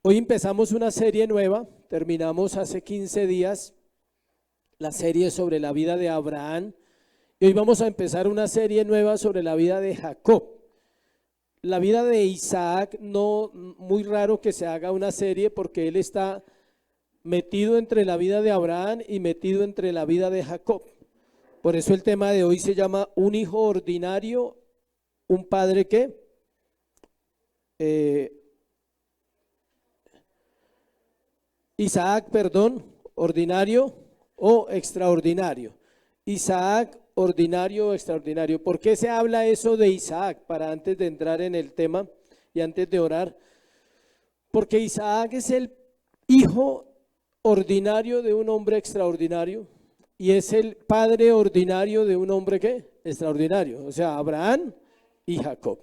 Hoy empezamos una serie nueva, terminamos hace 15 días la serie sobre la vida de Abraham y hoy vamos a empezar una serie nueva sobre la vida de Jacob. La vida de Isaac, no, muy raro que se haga una serie porque él está metido entre la vida de Abraham y metido entre la vida de Jacob. Por eso el tema de hoy se llama un hijo ordinario, un padre ¿qué? Isaac, perdón, ordinario o extraordinario. Isaac, ordinario o extraordinario. ¿Por qué se habla eso de Isaac? Para antes de entrar en el tema y antes de orar. Porque Isaac es el hijo ordinario de un hombre extraordinario y es el padre ordinario de un hombre ¿qué? Extraordinario. O sea, Abraham y Jacob.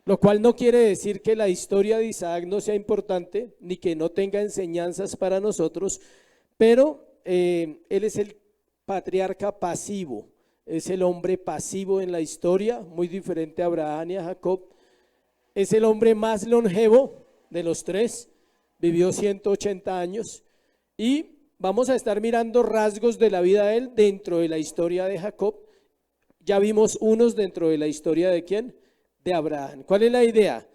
Lo cual no quiere decir que la historia de Isaac no sea importante, ni que no tenga enseñanzas para nosotros, pero él es el patriarca pasivo, es el hombre pasivo en la historia, muy diferente a Abraham y a Jacob. Es el hombre más longevo de los tres, vivió 180 años, y vamos a estar mirando rasgos de la vida de él dentro de la historia de Jacob. Ya vimos unos dentro de la historia de ¿quién? De Abraham. ¿Cuál es la idea?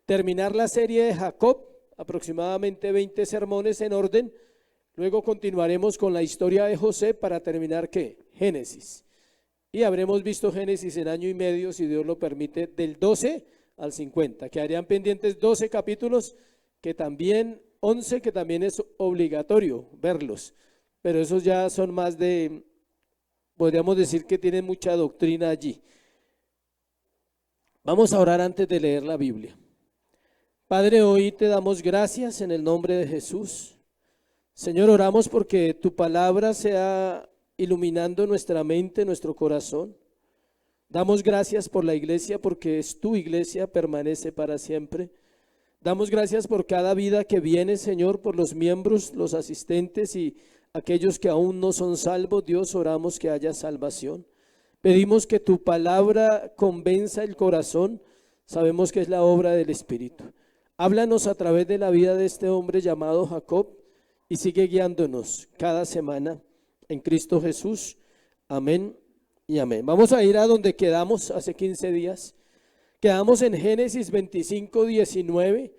Terminar la serie de Jacob, aproximadamente 20 sermones en orden. Luego continuaremos con la historia de José para terminar ¿qué? Génesis. Y habremos visto Génesis en año y medio, si Dios lo permite, del 12 al 50. Quedarían pendientes 12 capítulos, que también 11, que también es obligatorio verlos. Pero esos ya son más de, podríamos decir que tienen mucha doctrina allí. Vamos a orar antes de leer la Biblia. Padre, hoy te damos gracias en el nombre de Jesús. Señor, oramos porque tu palabra sea iluminando nuestra mente, nuestro corazón. Damos gracias por la iglesia porque es tu iglesia, permanece para siempre. Damos gracias por cada vida que viene, Señor, por los miembros, los asistentes y aquellos que aún no son salvos. Dios, oramos que haya salvación. Pedimos que tu palabra convenza el corazón. Sabemos que es la obra del Espíritu. Háblanos a través de la vida de este hombre llamado Jacob y sigue guiándonos cada semana en Cristo Jesús. Amén y amén. Vamos a ir a donde quedamos hace 15 días. Quedamos en Génesis 25, 19.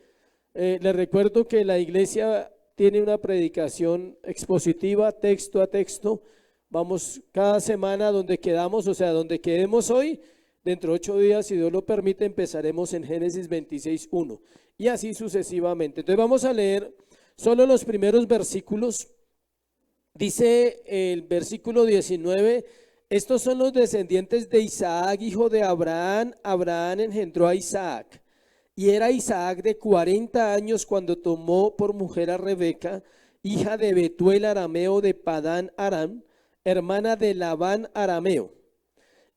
Les recuerdo que la iglesia tiene una predicación expositiva, texto a texto. Vamos cada semana donde quedamos, o sea, donde quedemos hoy, dentro de 8 días, si Dios lo permite, empezaremos en Génesis 26, 1 y así sucesivamente. Entonces vamos a leer solo los primeros versículos. Dice el versículo 19, estos son los descendientes de Isaac, hijo de Abraham. Abraham engendró a Isaac, y era Isaac de 40 años cuando tomó por mujer a Rebeca, hija de Betuel arameo de Padán Aram, hermana de Labán arameo.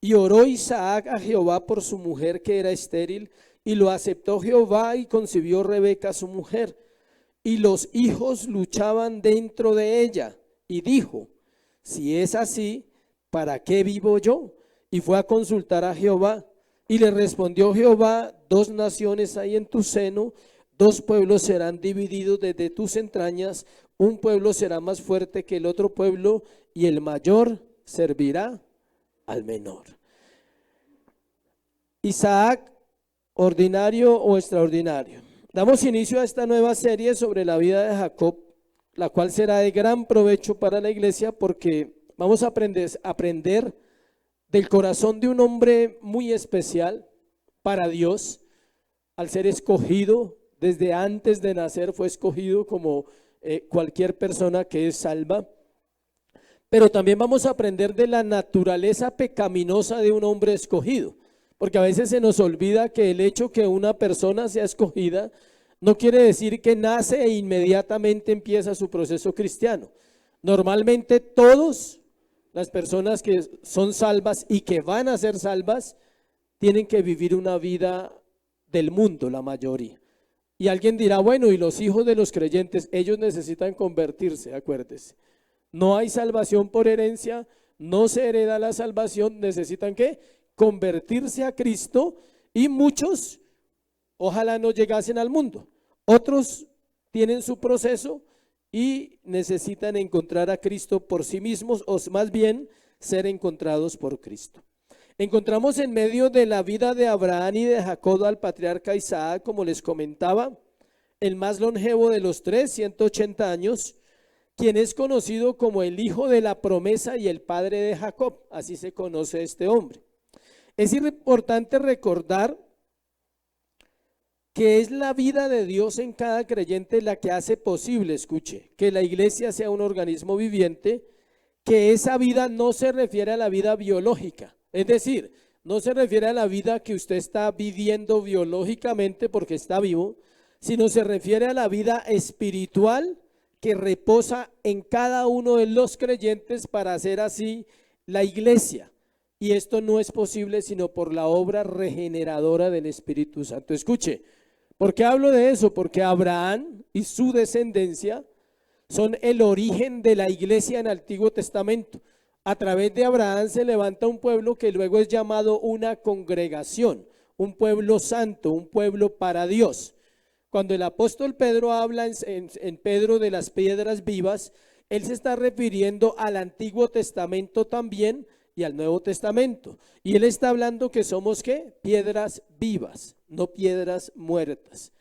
Y oró Isaac a Jehová por su mujer que era estéril, y lo aceptó Jehová y concibió Rebeca su mujer. Y los hijos luchaban dentro de ella, y dijo, si es así, ¿para qué vivo yo? Y fue a consultar a Jehová, y le respondió Jehová, 2 naciones hay en tu seno, 2 pueblos serán divididos desde tus entrañas, un pueblo será más fuerte que el otro pueblo, y el mayor servirá al menor. Isaac, ordinario o extraordinario. Damos inicio a esta nueva serie sobre la vida de Jacob, la cual será de gran provecho para la iglesia porque vamos a aprender del corazón de un hombre muy especial para Dios. Al ser escogido, desde antes de nacer fue escogido como cualquier persona que es salva. Pero también vamos a aprender de la naturaleza pecaminosa de un hombre escogido, porque a veces se nos olvida que el hecho que una persona sea escogida no quiere decir que nace e inmediatamente empieza su proceso cristiano. Normalmente todas las personas que son salvas y que van a ser salvas tienen que vivir una vida del mundo, la mayoría. Y alguien dirá, bueno, y los hijos de los creyentes, ellos necesitan convertirse, acuérdese. No hay salvación por herencia, no se hereda la salvación, necesitan ¿qué? Convertirse a Cristo, y muchos ojalá no llegasen al mundo. Otros tienen su proceso y necesitan encontrar a Cristo por sí mismos, o más bien ser encontrados por Cristo. Encontramos en medio de la vida de Abraham y de Jacob al patriarca Isaac, como les comentaba, el más longevo de los tres, 180 años, quien es conocido como el hijo de la promesa y el padre de Jacob. Así se conoce este hombre. Es importante recordar que es la vida de Dios en cada creyente la que hace posible, escuche, que la iglesia sea un organismo viviente, que esa vida no se refiere a la vida biológica, es decir, no se refiere a la vida que usted está viviendo biológicamente porque está vivo, sino se refiere a la vida espiritual que reposa en cada uno de los creyentes para hacer así la iglesia. Y esto no es posible sino por la obra regeneradora del Espíritu Santo. Escuche, ¿por qué hablo de eso? Porque Abraham y su descendencia son el origen de la iglesia en el Antiguo Testamento. A través de Abraham se levanta un pueblo que luego es llamado una congregación, un pueblo santo, un pueblo para Dios. Cuando el apóstol Pedro habla en Pedro de las piedras vivas, él se está refiriendo al Antiguo Testamento también y al Nuevo Testamento. Y él está hablando que somos ¿qué? Piedras vivas, no piedras muertas.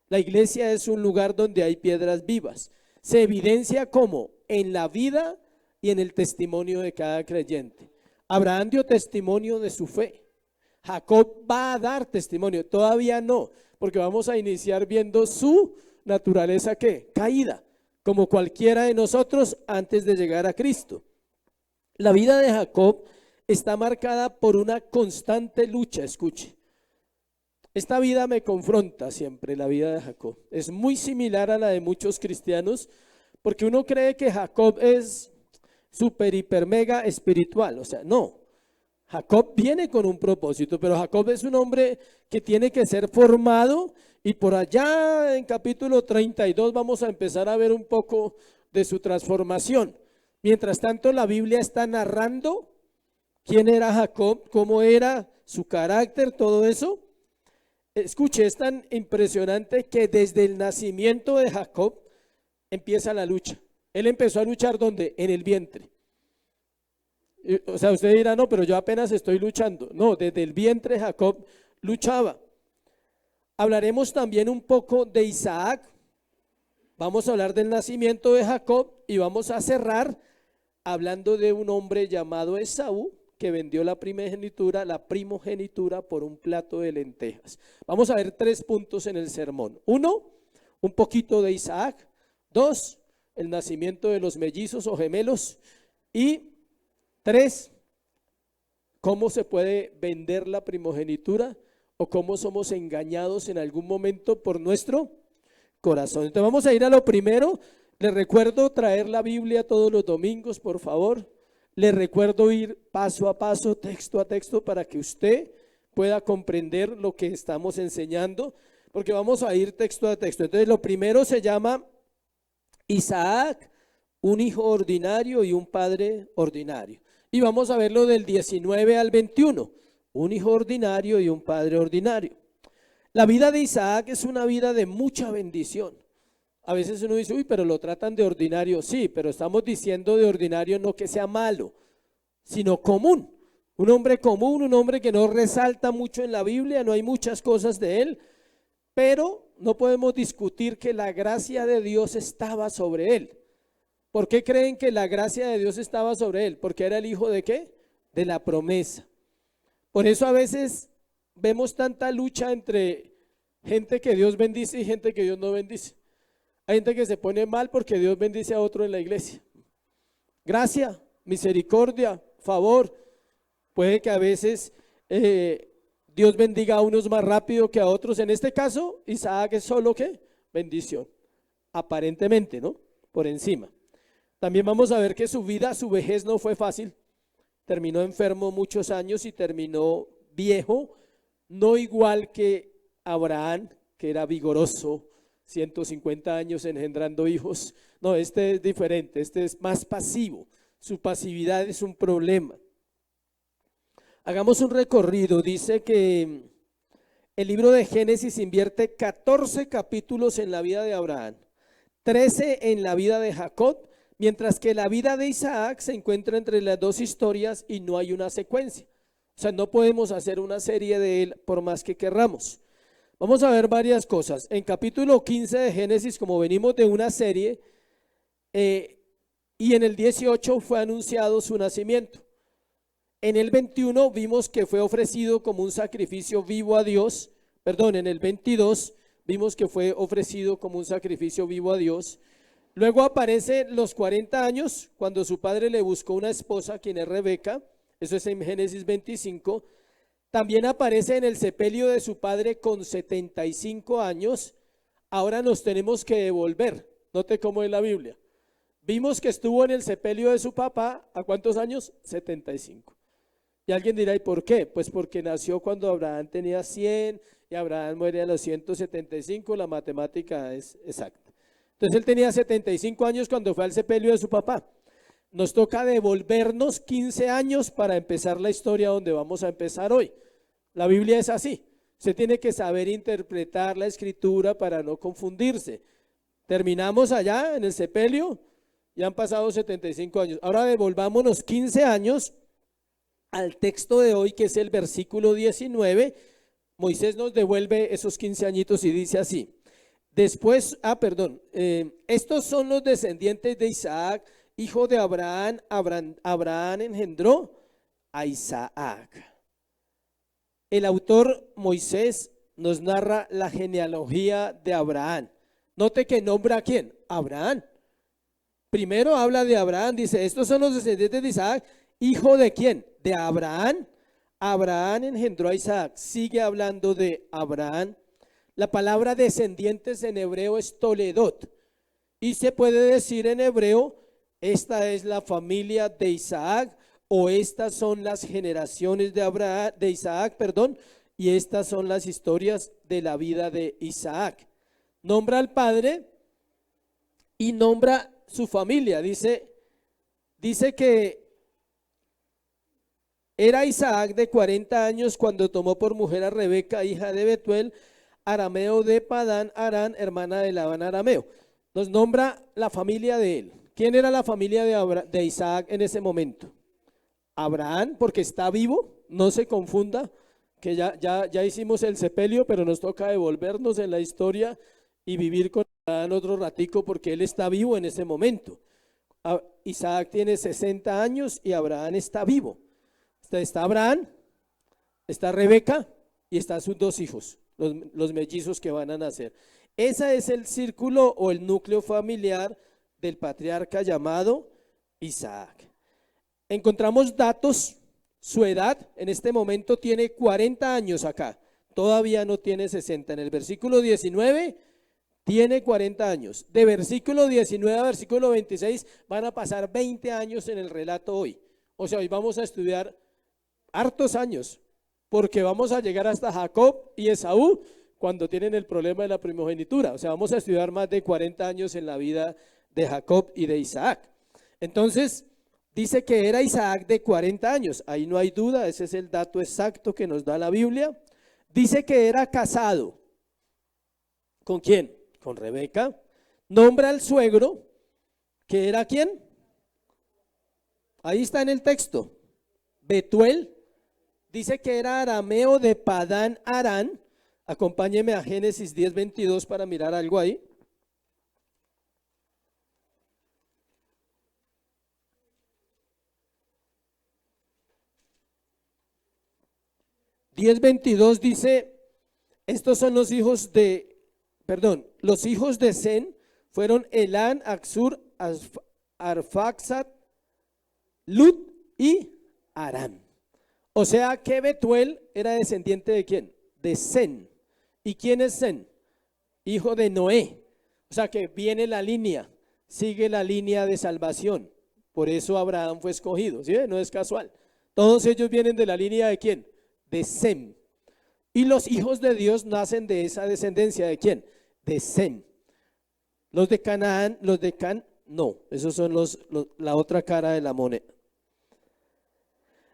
La iglesia es un lugar donde hay piedras vivas. Se evidencia como en la vida y en el testimonio de cada creyente. Abraham dio testimonio de su fe. Jacob va a dar testimonio, todavía no, porque vamos a iniciar viendo su naturaleza ¿qué? Caída, como cualquiera de nosotros antes de llegar a Cristo. La vida de Jacob está marcada por una constante lucha, escuche. Esta vida me confronta siempre, la vida de Jacob. Es muy similar a la de muchos cristianos, porque uno cree que Jacob es súper, hiper, mega espiritual. O sea, no. Jacob viene con un propósito, pero Jacob es un hombre que tiene que ser formado, y por allá en capítulo 32 vamos a empezar a ver un poco de su transformación. Mientras tanto, la Biblia está narrando quién era Jacob, cómo era su carácter, todo eso. Escuche, es tan impresionante que desde el nacimiento de Jacob empieza la lucha. Él empezó a luchar ¿dónde? En el vientre. O sea, usted dirá, no, pero yo apenas estoy luchando. No, desde el vientre Jacob luchaba. Hablaremos también un poco de Isaac. Vamos a hablar del nacimiento de Jacob y vamos a cerrar hablando de un hombre llamado Esaú, que vendió la primogenitura por un plato de lentejas. Vamos a ver 3 puntos en el sermón. 1, un poquito de Isaac. 2, el nacimiento de los mellizos o gemelos. Y 3, cómo se puede vender la primogenitura o cómo somos engañados en algún momento por nuestro corazón. Entonces vamos a ir a lo primero. Les recuerdo traer la Biblia todos los domingos, por favor. Les recuerdo ir paso a paso, texto a texto, para que usted pueda comprender lo que estamos enseñando, porque vamos a ir texto a texto. Entonces lo primero se llama Isaac, un hijo ordinario y un padre ordinario. Y vamos a verlo del 19 al 21, un hijo ordinario y un padre ordinario. La vida de Isaac es una vida de mucha bendición. A veces uno dice, uy, pero lo tratan de ordinario. Sí, pero estamos diciendo de ordinario no que sea malo, sino común. Un hombre común, un hombre que no resalta mucho en la Biblia, no hay muchas cosas de él, pero no podemos discutir que la gracia de Dios estaba sobre él. ¿Por qué creen que la gracia de Dios estaba sobre él? Porque era el hijo ¿de qué? De la promesa. Por eso a veces vemos tanta lucha entre gente que Dios bendice y gente que Dios no bendice. Hay gente que se pone mal porque Dios bendice a otro en la iglesia. Gracia, misericordia, favor. Puede que a veces Dios bendiga a unos más rápido que a otros. En este caso, Isaac es solo ¿qué? Bendición. Aparentemente, ¿no? Por encima. También vamos a ver que su vida, su vejez no fue fácil. Terminó enfermo muchos años y terminó viejo. No igual que Abraham, que era vigoroso, 150 años engendrando hijos. No, este es diferente, este es más pasivo. Su pasividad es un problema. Hagamos un recorrido. Dice que el libro de Génesis invierte 14 capítulos en la vida de Abraham. 13 en la vida de Jacob, mientras que la vida de Isaac se encuentra entre las dos historias y no hay una secuencia. O sea, no podemos hacer una serie de él por más que querramos. Vamos a ver varias cosas. En capítulo 15 de Génesis, como venimos de una serie, y en el 18 fue anunciado su nacimiento. En el 21 vimos que fue ofrecido como un sacrificio vivo a Dios. Perdón, en el 22 vimos que fue ofrecido como un sacrificio vivo a Dios. Luego aparece los 40 años, cuando su padre le buscó una esposa, quien es Rebeca. Eso es en Génesis 25. También aparece en el sepelio de su padre con 75 años. Ahora nos tenemos que devolver. Note cómo es la Biblia. Vimos que estuvo en el sepelio de su papá, ¿a cuántos años? 75. Y alguien dirá, ¿y por qué? Pues porque nació cuando Abraham tenía 100 y Abraham muere a los 175, la matemática es exacta. Entonces él tenía 75 años cuando fue al sepelio de su papá. Nos toca devolvernos 15 años para empezar la historia donde vamos a empezar hoy. La Biblia es así. Usted tiene que saber interpretar la escritura para no confundirse. Terminamos allá en el sepelio, ya han pasado 75 años. Ahora devolvámonos 15 años al texto de hoy, que es el versículo 19. Moisés nos devuelve esos 15 añitos y dice así. Después, estos son los descendientes de Isaac, hijo de Abraham. Abraham engendró a Isaac. El autor Moisés nos narra la genealogía de Abraham. Note que nombra a quién, Abraham. Primero habla de Abraham, dice, estos son los descendientes de Isaac, hijo de quién, de Abraham. Abraham engendró a Isaac. Sigue hablando de Abraham. La palabra descendientes en hebreo es toledot, y se puede decir en hebreo, esta es la familia de Isaac, o estas son las generaciones de Isaac, y estas son las historias de la vida de Isaac. Nombra al padre y nombra su familia. Dice que era Isaac de 40 años cuando tomó por mujer a Rebeca, hija de Betuel, arameo de Padán Aram, hermana de Labán arameo. Nos nombra la familia de él. ¿Quién era la familia de Isaac en ese momento? Abraham, porque está vivo, no se confunda, que ya hicimos el sepelio, pero nos toca devolvernos en la historia y vivir con Abraham otro ratico, porque él está vivo en ese momento. Isaac tiene 60 años y Abraham está vivo. Está Abraham, está Rebeca y están sus dos hijos, los mellizos que van a nacer. Ese es el círculo o el núcleo familiar del patriarca llamado Isaac. Encontramos datos, su edad en este momento tiene 40 años acá, todavía no tiene 60. En el versículo 19 tiene 40 años. De versículo 19 a versículo 26 van a pasar 20 años en el relato hoy. O sea, hoy vamos a estudiar hartos años, porque vamos a llegar hasta Jacob y Esaú cuando tienen el problema de la primogenitura. O sea, vamos a estudiar más de 40 años en la vida de Jacob y de Isaac. Entonces, dice que era Isaac de 40 años. Ahí no hay duda, ese es el dato exacto que nos da la Biblia. Dice que era casado. ¿Con quién? Con Rebeca. Nombra al suegro, que era ¿quién? Ahí está en el texto. Betuel. Dice que era arameo de Padán Aram. Acompáñeme a Génesis 10:22 para mirar algo ahí. (10:22) dice, estos son los hijos los hijos de Zen fueron Elán, Axur, Arfaxad, Lud y Aram. O sea que Betuel era descendiente ¿de quién? De Zen. ¿Y quién es Zen? Hijo de Noé. O sea que viene la línea, sigue la línea de salvación. Por eso Abraham fue escogido, ¿sí? No es casual. Todos ellos vienen de la línea ¿de quién? De Sem. Y los hijos de Dios nacen de esa descendencia ¿de quién? De Sem. Los de Canaán, los de Can, no, esos son la otra cara de la moneda.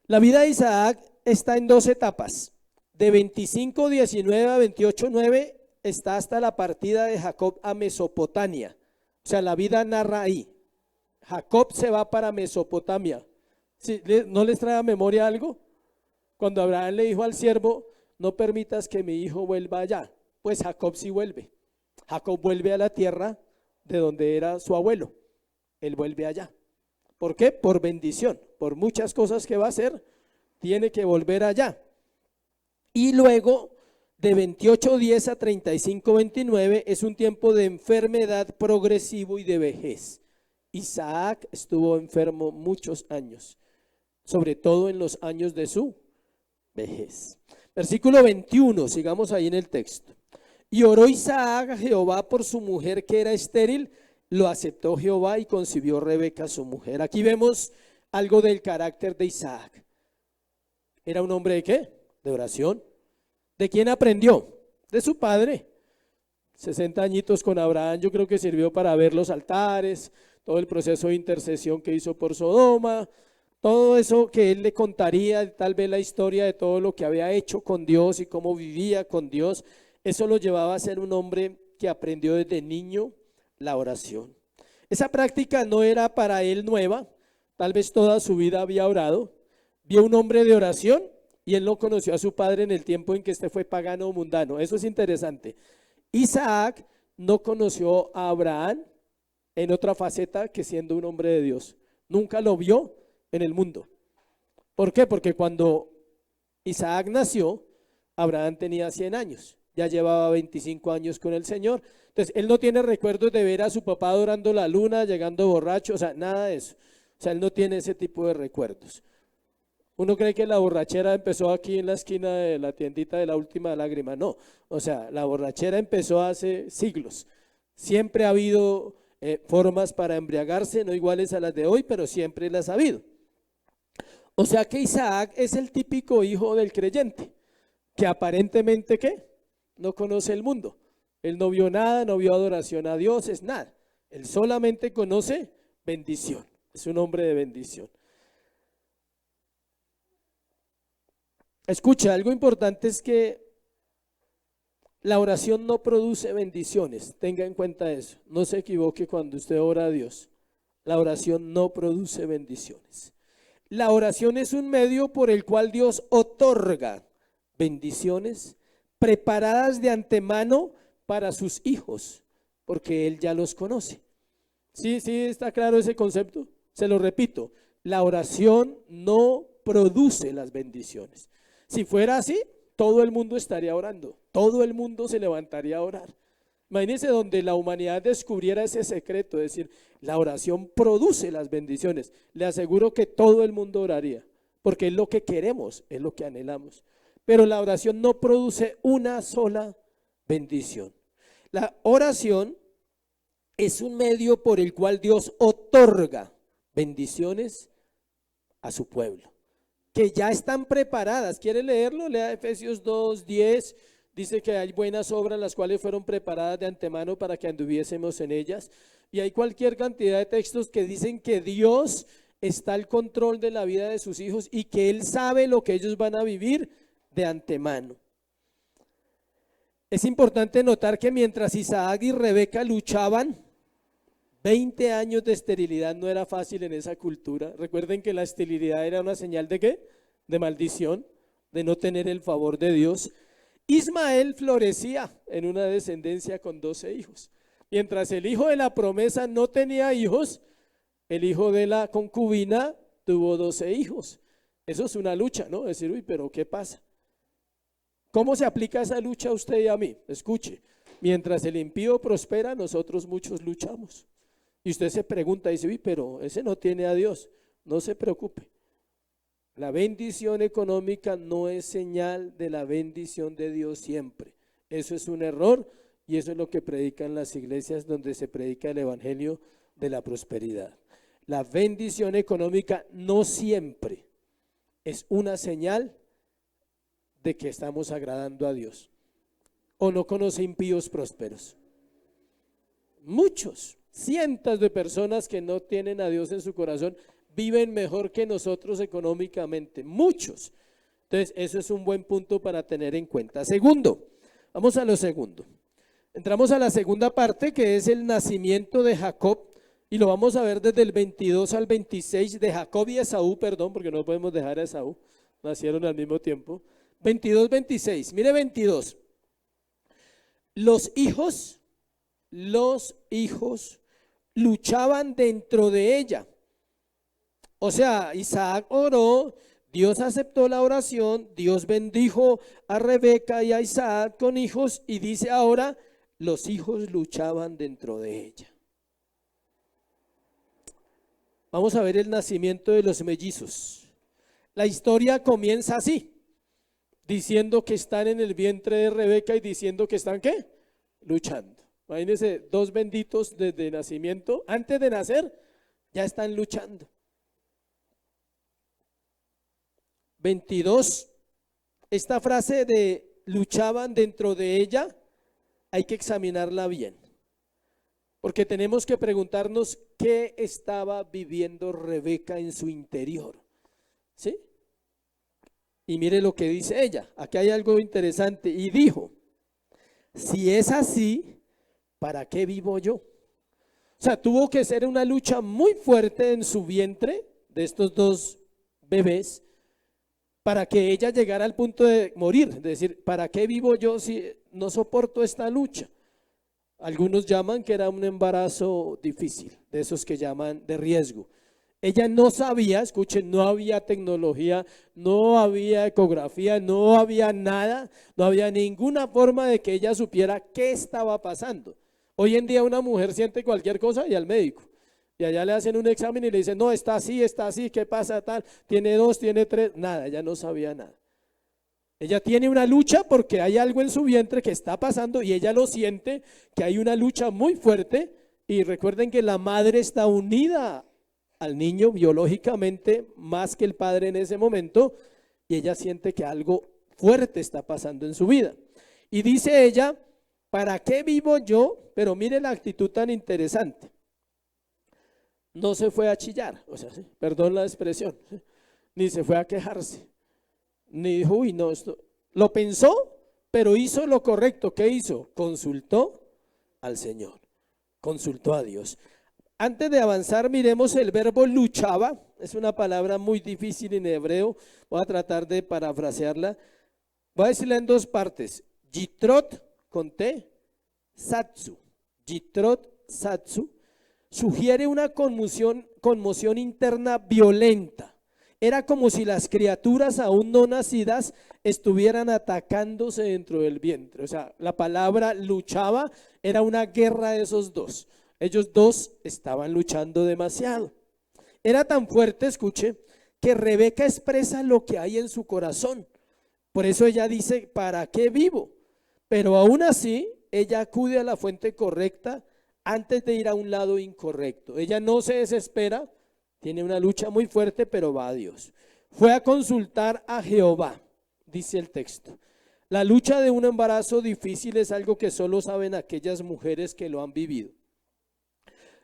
La vida de Isaac está en dos etapas. De 25:19 a 28:9 está hasta la partida de Jacob a Mesopotamia. O sea, la vida narra ahí. Jacob se va para Mesopotamia. ¿Sí? ¿No les trae a memoria algo? Cuando Abraham le dijo al siervo, no permitas que mi hijo vuelva allá. Pues Jacob sí vuelve. Jacob vuelve a la tierra de donde era su abuelo. Él vuelve allá. ¿Por qué? Por bendición. Por muchas cosas que va a hacer, tiene que volver allá. Y luego, de 28:10 a 35:29, es un tiempo de enfermedad progresivo y de vejez. Isaac estuvo enfermo muchos años, sobre todo en los años de su vejez. Versículo 21, sigamos ahí en el texto. Y oró Isaac a Jehová por su mujer que era estéril, lo aceptó Jehová y concibió Rebeca su mujer. Aquí vemos algo del carácter de Isaac. ¿Era un hombre de qué? De oración. ¿De quién aprendió? De su padre. 60 añitos con Abraham, yo creo que sirvió para ver los altares, todo el proceso de intercesión que hizo por Sodoma, todo eso que él le contaría, tal vez la historia de todo lo que había hecho con Dios y cómo vivía con Dios. Eso lo llevaba a ser un hombre que aprendió desde niño la oración. Esa práctica no era para él nueva, tal vez toda su vida había orado. Vio un hombre de oración y él no conoció a su padre en el tiempo en que este fue pagano o mundano. Eso es interesante. Isaac no conoció a Abraham en otra faceta que siendo un hombre de Dios. Nunca lo vio en el mundo. ¿Por qué? Porque cuando Isaac nació, Abraham tenía 100 años. Ya llevaba 25 años con el Señor. Entonces, él no tiene recuerdos de ver a su papá adorando la luna, llegando borracho, o sea, nada de eso. O sea, él no tiene ese tipo de recuerdos. Uno cree que la borrachera empezó aquí en la esquina de la tiendita de la última lágrima. No, o sea, la borrachera empezó hace siglos. Siempre ha habido formas para embriagarse, no iguales a las de hoy, pero siempre las ha habido. O sea que Isaac es el típico hijo del creyente, que aparentemente, ¿qué? No conoce el mundo. Él no vio nada, no vio adoración a Dios, es nada. Él solamente conoce bendición. Es un hombre de bendición. Escucha, algo importante es que la oración no produce bendiciones. Tenga en cuenta eso. No se equivoque cuando usted ora a Dios. La oración no produce bendiciones. La oración es un medio por el cual Dios otorga bendiciones preparadas de antemano para sus hijos, porque Él ya los conoce. ¿Sí está claro ese concepto? Se lo repito, la oración no produce las bendiciones. Si fuera así, todo el mundo estaría orando, todo el mundo se levantaría a orar. Imagínense donde la humanidad descubriera ese secreto, es decir, la oración produce las bendiciones. Le aseguro que todo el mundo oraría, porque es lo que queremos, es lo que anhelamos. Pero la oración no produce una sola bendición. La oración es un medio por el cual Dios otorga bendiciones a su pueblo, que ya están preparadas. ¿Quiere leerlo? Lea Efesios 2:10. Dice que hay buenas obras las cuales fueron preparadas de antemano para que anduviésemos en ellas. Y hay cualquier cantidad de textos que dicen que Dios está al control de la vida de sus hijos y que Él sabe lo que ellos van a vivir de antemano. Es importante notar que mientras Isaac y Rebeca luchaban, 20 años de esterilidad no era fácil en esa cultura. Recuerden que la esterilidad era una señal ¿de qué? De maldición, de no tener el favor de Dios. Ismael florecía en una descendencia con 12 hijos. Mientras el hijo de la promesa no tenía hijos, el hijo de la concubina tuvo 12 hijos. Eso es una lucha, ¿no? Decir, uy, pero ¿qué pasa? ¿Cómo se aplica esa lucha a usted y a mí? Escuche, mientras el impío prospera, nosotros muchos luchamos. Y usted se pregunta, dice, uy, pero ese no tiene a Dios. No se preocupe. La bendición económica no es señal de la bendición de Dios siempre. Eso es un error y eso es lo que predican las iglesias donde se predica el evangelio de la prosperidad. La bendición económica no siempre es una señal de que estamos agradando a Dios. ¿O no conoce impíos prósperos? Muchos, cientos de personas que no tienen a Dios en su corazón viven mejor que nosotros económicamente, muchos. Entonces, eso es un buen punto para tener en cuenta. Segundo, vamos a lo segundo. Entramos a la segunda parte, que es el nacimiento de Jacob, y lo vamos a ver desde el 22 al 26, de Jacob y Esaú, perdón, porque no podemos dejar a Esaú, nacieron al mismo tiempo. 22, 26, mire 22. Los hijos luchaban dentro de ella. O sea, Isaac oró, Dios aceptó la oración, Dios bendijo a Rebeca y a Isaac con hijos, y dice ahora, los hijos luchaban dentro de ella. Vamos a ver el nacimiento de los mellizos. La historia comienza así, diciendo que están en el vientre de Rebeca y diciendo que están ¿qué? Luchando. Imagínense, dos benditos desde nacimiento, antes de nacer, ya están luchando. 22, esta frase de luchaban dentro de ella, hay que examinarla bien, porque tenemos que preguntarnos qué estaba viviendo Rebeca en su interior, ¿sí? Y mire lo que dice ella, aquí hay algo interesante, y dijo, si es así, ¿para qué vivo yo? O sea, tuvo que ser una lucha muy fuerte en su vientre de estos dos bebés, para que ella llegara al punto de morir, de decir, ¿para qué vivo yo si no soporto esta lucha? Algunos llaman que era un embarazo difícil, de esos que llaman de riesgo. Ella no sabía, escuchen, no había tecnología, no había ecografía, no había nada, no había ninguna forma de que ella supiera qué estaba pasando. Hoy en día una mujer siente cualquier cosa y al médico. Y allá le hacen un examen y le dicen, no, está así, ¿qué pasa tal? Tiene 2, tiene 3, nada, ella no sabía nada. Ella tiene una lucha porque hay algo en su vientre que está pasando y ella lo siente, que hay una lucha muy fuerte. Y recuerden que la madre está unida al niño biológicamente más que el padre en ese momento, y ella siente que algo fuerte está pasando en su vida. Y dice ella, ¿para qué vivo yo? Pero mire la actitud tan interesante. No se fue a chillar, o sea, perdón la expresión, ni se fue a quejarse, ni dijo, uy, no, esto, lo pensó, pero hizo lo correcto. ¿Qué hizo? Consultó al Señor, consultó a Dios. Antes de avanzar, miremos el verbo luchaba, es una palabra muy difícil en hebreo, voy a tratar de parafrasearla, voy a decirla en dos partes, Yitrot con T, Satsu, Yitrot, Satsu, sugiere una conmoción interna violenta. Era como si las criaturas aún no nacidas estuvieran atacándose dentro del vientre. O sea, la palabra luchaba era una guerra de esos dos. Ellos dos estaban luchando demasiado. Era tan fuerte, escuche, que Rebeca expresa lo que hay en su corazón. Por eso ella dice, ¿para qué vivo? Pero aún así, ella acude a la fuente correcta antes de ir a un lado incorrecto. Ella no se desespera, tiene una lucha muy fuerte, pero va a Dios. Fue a consultar a Jehová, dice el texto. La lucha de un embarazo difícil es algo que solo saben aquellas mujeres que lo han vivido.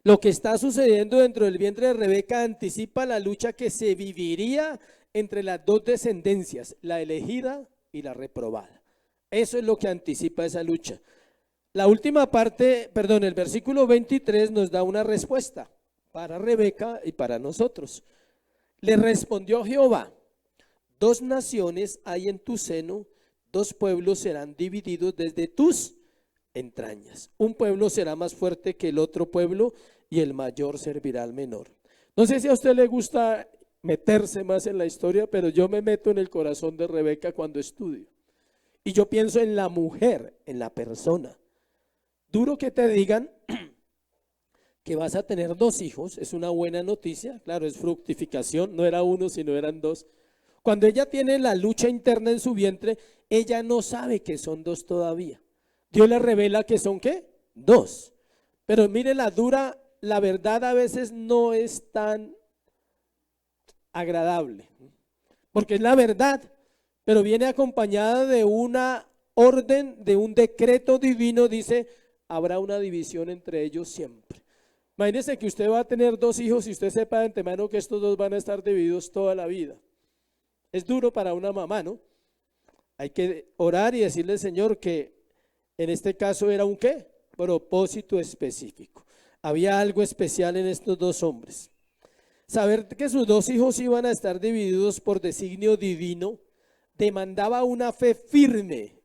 Lo que está sucediendo dentro del vientre de Rebeca anticipa la lucha que se viviría entre las dos descendencias, la elegida y la reprobada. Eso es lo que anticipa esa lucha. La última parte, el versículo 23 nos da una respuesta para Rebeca y para nosotros. Le respondió Jehová, 2 naciones hay en tu seno, 2 pueblos serán divididos desde tus entrañas. Un pueblo será más fuerte que el otro pueblo y el mayor servirá al menor. No sé si a usted le gusta meterse más en la historia, pero yo me meto en el corazón de Rebeca cuando estudio. Y yo pienso en la mujer, en la persona. Duro que te digan que vas a tener 2 hijos, es una buena noticia, claro, es fructificación, no era 1, sino eran 2. Cuando ella tiene la lucha interna en su vientre, ella no sabe que son 2 todavía. Dios le revela que son ¿qué? 2. Pero mire la verdad a veces no es tan agradable, porque es la verdad, pero viene acompañada de una orden, de un decreto divino, dice, habrá una división entre ellos siempre. Imagínese que usted va a tener 2 hijos y usted sepa de antemano que estos 2 van a estar divididos toda la vida. Es duro para una mamá, ¿no? Hay que orar y decirle al Señor que En este caso era un ¿qué? Propósito específico. Había algo especial en estos dos hombres. Saber que sus dos hijos iban a estar divididos por designio divino demandaba una fe firme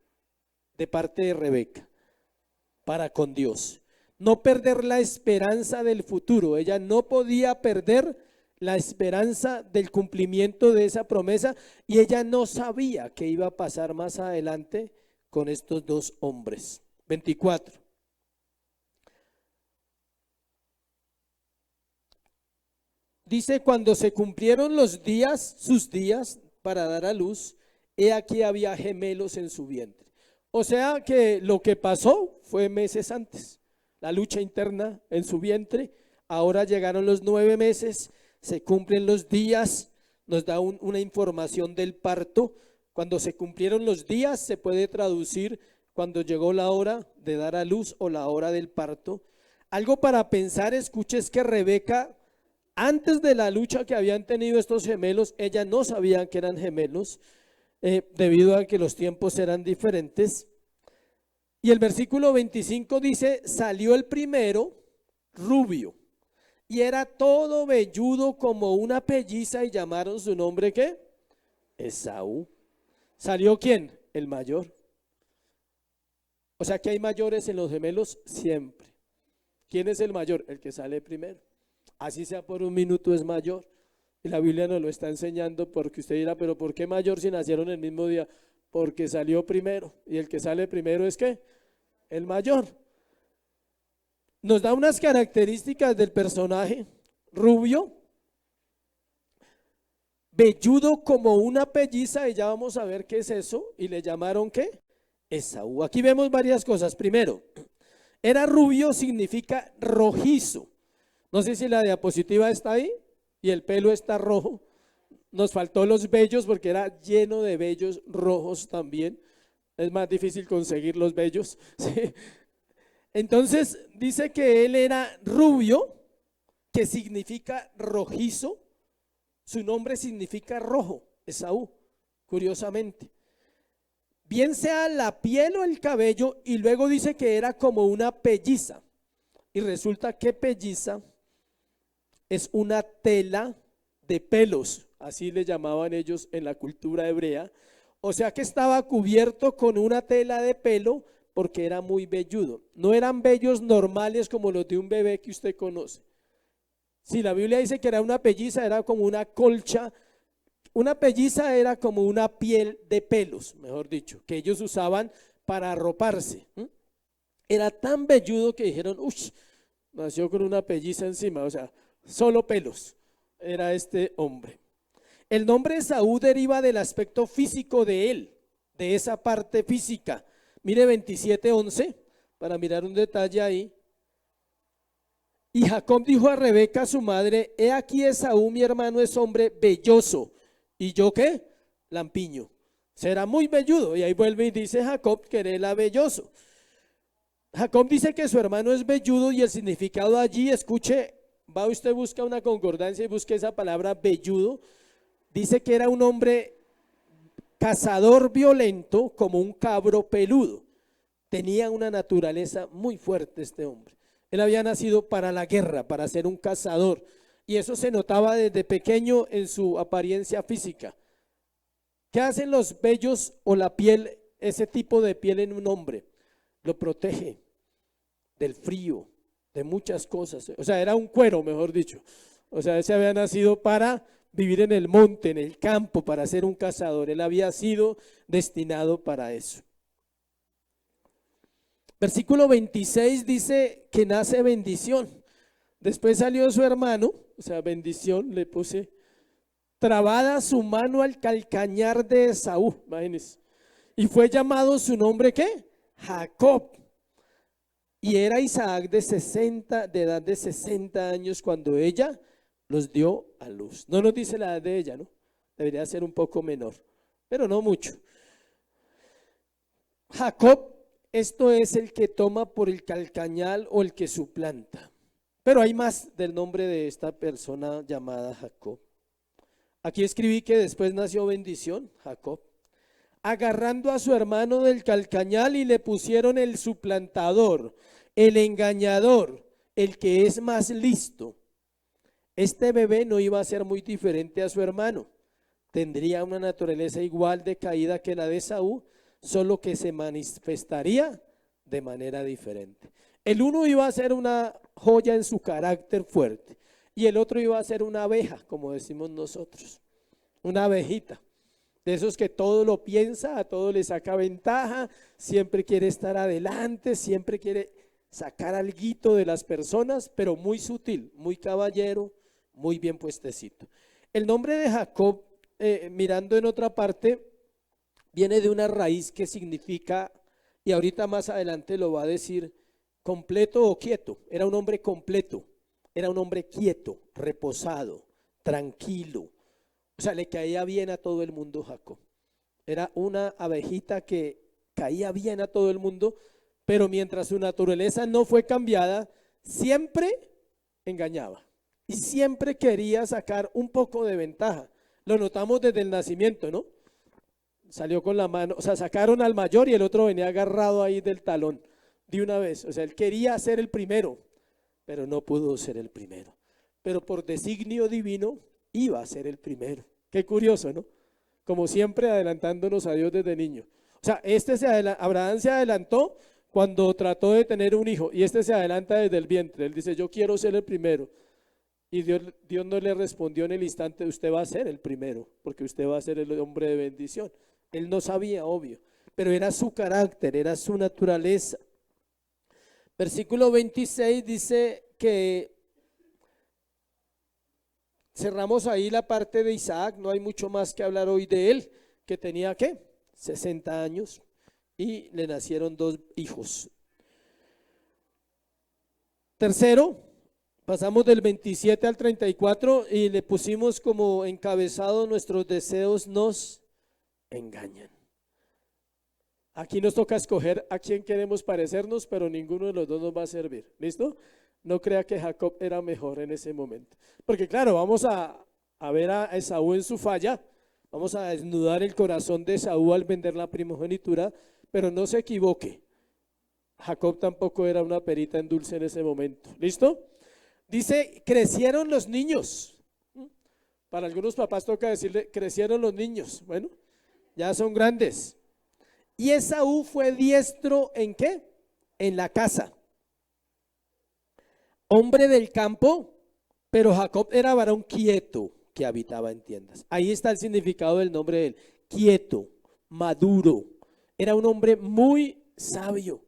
de parte de Rebeca para con Dios. No perder la esperanza del futuro. Ella no podía perder la esperanza del cumplimiento de esa promesa y ella no sabía qué iba a pasar más adelante con estos dos hombres. 24. Dice, cuando se cumplieron los días, sus días para dar a luz, he aquí había gemelos en su vientre. O sea que lo que pasó fue meses antes, la lucha interna en su vientre. Ahora llegaron los 9 meses, se cumplen los días, nos da una información del parto. Cuando se cumplieron los días se puede traducir cuando llegó la hora de dar a luz o la hora del parto. Algo para pensar, escuche, es que Rebeca, antes de la lucha que habían tenido estos gemelos, ella no sabía que eran gemelos, debido a que los tiempos eran diferentes. Y el versículo 25 dice, salió el primero rubio y era todo velludo como una pelliza y llamaron su nombre ¿qué? Esaú. ¿Salió quién? El mayor. O sea que hay mayores en los gemelos siempre. ¿Quién es el mayor? El que sale primero. Así sea por un minuto es mayor. Y la Biblia nos lo está enseñando, porque usted dirá, pero ¿por qué mayor si nacieron el mismo día? Porque salió primero, y el que sale primero es ¿qué? El mayor. Nos da unas características del personaje: rubio, velludo como una pelliza, y ya vamos a ver qué es eso, y le llamaron ¿qué? Esaú. Aquí vemos varias cosas. Primero, era rubio significa rojizo. No sé si la diapositiva está ahí y el pelo está rojo. Nos faltó los vellos porque era lleno de vellos rojos también. Es más difícil conseguir los vellos. ¿Sí? Entonces dice que él era rubio, que significa rojizo. Su nombre significa rojo, Esaú, curiosamente. Bien sea la piel o el cabello, y luego dice que era como una pelliza. Y resulta que pelliza es una tela de pelos, así le llamaban ellos en la cultura hebrea. O sea que estaba cubierto con una tela de pelo porque era muy velludo. No eran vellos normales como los de un bebé que usted conoce. Si la Biblia dice que era una pelliza, era como una colcha. Una pelliza era como una piel de pelos, mejor dicho, que ellos usaban para arroparse. Era tan velludo que dijeron, uy, nació con una pelliza encima, o sea, solo pelos era este hombre. El nombre Esaú deriva del aspecto físico de él, de esa parte física. Mire 27:11, para mirar un detalle ahí. Y Jacob dijo a Rebeca, su madre, he aquí Esaú, mi hermano, es hombre velloso. ¿Y yo qué? Lampiño. Será muy velludo. Y ahí vuelve y dice Jacob que él era velloso. Jacob dice que su hermano es velludo, y el significado allí, escuche, va usted, busca una concordancia y busque esa palabra velludo. Dice que era un hombre cazador violento como un cabro peludo. Tenía una naturaleza muy fuerte este hombre. Él había nacido para la guerra, para ser un cazador, y eso se notaba desde pequeño en su apariencia física. ¿Qué hacen los vellos o la piel, ese tipo de piel en un hombre? Lo protege del frío, de muchas cosas. O sea, era un cuero, mejor dicho. O sea, ese había nacido para vivir en el monte, en el campo, para ser un cazador. Él había sido destinado para eso. Versículo 26 dice que nace bendición. Después salió su hermano, o sea, bendición, le puse, trabada su mano al calcañar de Esaú, imagínense. Y fue llamado su nombre, ¿qué? Jacob. Y era Isaac de edad de 60 años cuando ella los dio a luz. No nos dice la edad de ella, ¿no? Debería ser un poco menor, pero no mucho. Jacob, esto es el que toma por el calcañal o el que suplanta. Pero hay más del nombre de esta persona llamada Jacob. Aquí escribí que después nació bendición, Jacob. agarrando a su hermano del calcañal y le pusieron el suplantador, el engañador, el que es más listo. Este bebé no iba a ser muy diferente a su hermano. Tendría una naturaleza igual de caída que la de Esaú, solo que se manifestaría de manera diferente. El uno iba a ser una joya en su carácter fuerte y el otro iba a ser una abeja, como decimos nosotros, una abejita. De esos que todo lo piensa, a todo le saca ventaja, siempre quiere estar adelante, siempre quiere sacar alguito de las personas, pero muy sutil, muy caballero, muy bien puestecito. El nombre de Jacob, mirando en otra parte, viene de una raíz que significa, y ahorita más adelante lo va a decir, completo o quieto. Era un hombre completo, era un hombre quieto, reposado, tranquilo. O sea, le caía bien a todo el mundo Jacob. Era una abejita que caía bien a todo el mundo, pero mientras su naturaleza no fue cambiada, siempre engañaba y siempre quería sacar un poco de ventaja. Lo notamos desde el nacimiento, ¿no? Salió con la mano, o sea, sacaron al mayor y el otro venía agarrado ahí del talón de una vez. O sea, él quería ser el primero, pero no pudo ser el primero. Pero por designio divino iba a ser el primero. Qué curioso, ¿no? Como siempre adelantándonos a Dios desde niño. O sea, Abraham se adelantó cuando trató de tener un hijo y este se adelanta desde el vientre. Él dice, yo quiero ser el primero. Y Dios no le respondió en el instante, usted va a ser el primero, porque usted va a ser el hombre de bendición. Él no sabía, obvio, pero era su carácter, era su naturaleza. Versículo 26 dice que cerramos ahí la parte de Isaac, no hay mucho más que hablar hoy de él, que tenía ¿qué? 60 años y le nacieron 2 hijos. Tercero, pasamos del 27 al 34 y le pusimos como encabezado nuestros deseos nos engañan. Aquí nos toca escoger a quién queremos parecernos, pero ninguno de los dos nos va a servir. ¿Listo? No crea que Jacob era mejor en ese momento. Porque claro, vamos a ver a Esaú en su falla, vamos a desnudar el corazón de Esaú al vender la primogenitura, pero no se equivoque. Jacob tampoco era una perita en dulce en ese momento. ¿Listo? Dice, crecieron los niños. Para algunos papás toca decirle, crecieron los niños. Bueno, ya son grandes. Y Esaú fue diestro ¿en qué? En la casa. Hombre del campo, pero Jacob era varón quieto que habitaba en tiendas. Ahí está el significado del nombre de él. Quieto, maduro. Era un hombre muy sabio,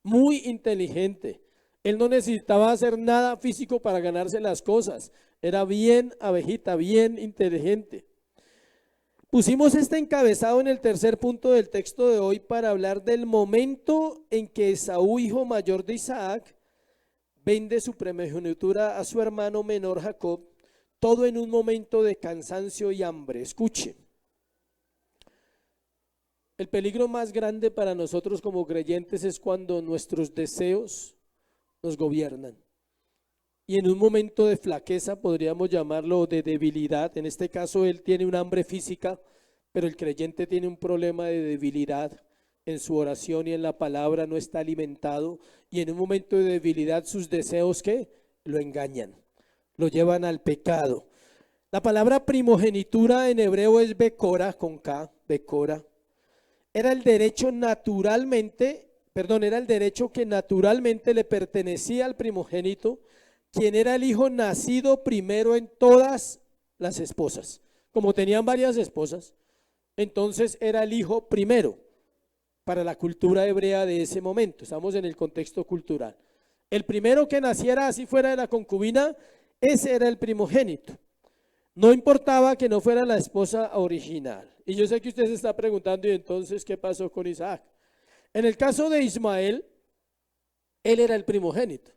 muy inteligente. Él no necesitaba hacer nada físico para ganarse las cosas. Era bien abejita, bien inteligente. Pusimos este encabezado en el tercer punto del texto de hoy para hablar del momento en que Esaú, hijo mayor de Isaac, vende su primogenitura a su hermano menor Jacob, todo en un momento de cansancio y hambre. Escuche, el peligro más grande para nosotros como creyentes es cuando nuestros deseos nos gobiernan. Y en un momento de flaqueza, podríamos llamarlo de debilidad, en este caso él tiene un hambre física, pero el creyente tiene un problema de debilidad en su oración y en la palabra, no está alimentado, y en un momento de debilidad sus deseos ¿qué? Lo engañan, lo llevan al pecado. La palabra primogenitura en hebreo es becora, con K, becora. Era el derecho era el derecho que naturalmente le pertenecía al primogénito, quien era el hijo nacido primero en todas las esposas. Como tenían varias esposas, entonces era el hijo primero para la cultura hebrea de ese momento. Estamos en el contexto cultural. El primero que naciera, así fuera de la concubina, ese era el primogénito. No importaba que no fuera la esposa original. Y yo sé que usted se está preguntando, ¿y entonces qué pasó con Isaac? En el caso de Ismael, él era el primogénito.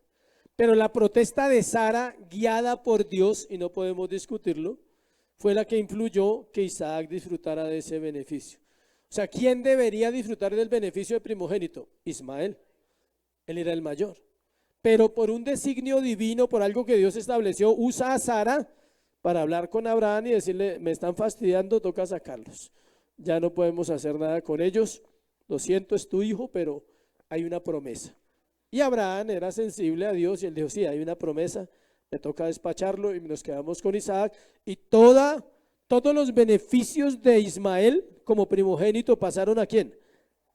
Pero la protesta de Sara, guiada por Dios, y no podemos discutirlo, fue la que influyó que Isaac disfrutara de ese beneficio. O sea, ¿quién debería disfrutar del beneficio del primogénito? Ismael. Él era el mayor. Pero por un designio divino, por algo que Dios estableció, usa a Sara para hablar con Abraham y decirle, me están fastidiando, toca sacarlos. ya no podemos hacer nada con ellos, lo siento, es tu hijo, pero hay una promesa. Y Abraham era sensible a Dios y él dijo, sí, hay una promesa, me toca despacharlo y nos quedamos con Isaac. Y todos los beneficios de Ismael como primogénito pasaron ¿a quién?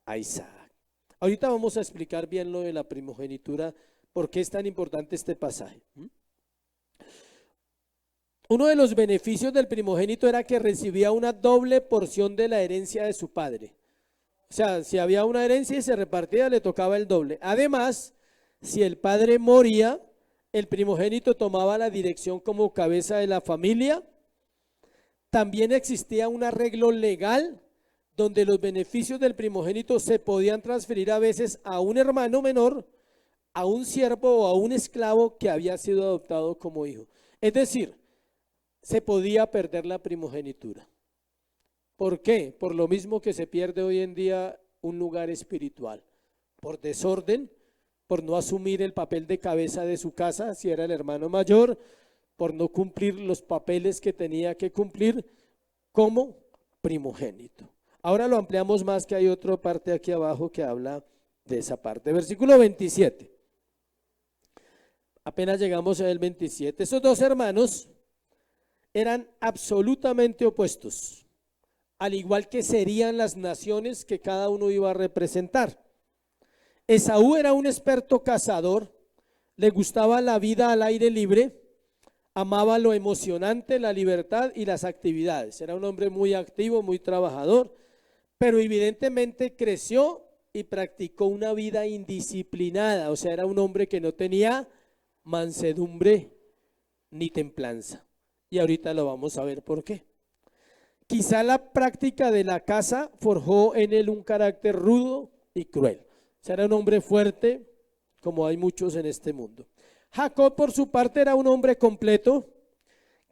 A Isaac. Ahorita vamos a explicar bien lo de la primogenitura, por qué es tan importante este pasaje. Uno de los beneficios del primogénito era que recibía una doble porción de la herencia de su padre. O sea, si había una herencia y se repartía, le tocaba el doble. Además, si el padre moría, el primogénito tomaba la dirección como cabeza de la familia. También existía un arreglo legal donde los beneficios del primogénito se podían transferir a veces a un hermano menor, a un siervo o a un esclavo que había sido adoptado como hijo. Es decir, se podía perder la primogenitura. ¿Por qué? Por lo mismo que se pierde hoy en día un lugar espiritual, por desorden, por no asumir el papel de cabeza de su casa, si era el hermano mayor, por no cumplir los papeles que tenía que cumplir como primogénito. Ahora lo ampliamos más, que hay otra parte aquí abajo que habla de esa parte. Versículo 27. Apenas llegamos al 27. Esos dos hermanos eran absolutamente opuestos, al igual que serían las naciones que cada uno iba a representar. Esaú era un experto cazador, le gustaba la vida al aire libre, amaba lo emocionante, la libertad y las actividades. Era un hombre muy activo, muy trabajador, pero evidentemente creció y practicó una vida indisciplinada. O sea, era un hombre que no tenía mansedumbre ni templanza. Y ahorita lo vamos a ver por qué. Quizá la práctica de la caza forjó en él un carácter rudo y cruel. O sea, era un hombre fuerte, como hay muchos en este mundo. Jacob, por su parte, era un hombre completo,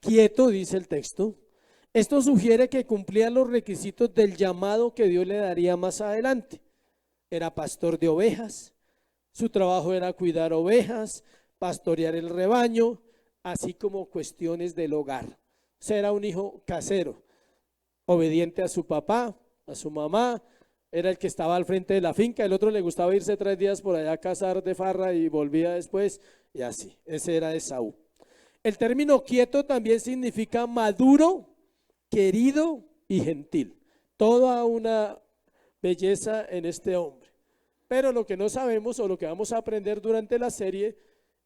quieto, dice el texto. Esto sugiere que cumplía los requisitos del llamado que Dios le daría más adelante. Era pastor de ovejas, su trabajo era cuidar ovejas, pastorear el rebaño, así como cuestiones del hogar. O sea, era un hijo casero, obediente a su papá, a su mamá, era el que estaba al frente de la finca, el otro le gustaba irse 3 días por allá a cazar de farra y volvía después, y así. Ese era Esaú. El término quieto también significa maduro, querido y gentil. Toda una belleza en este hombre. Pero lo que no sabemos, o lo que vamos a aprender durante la serie,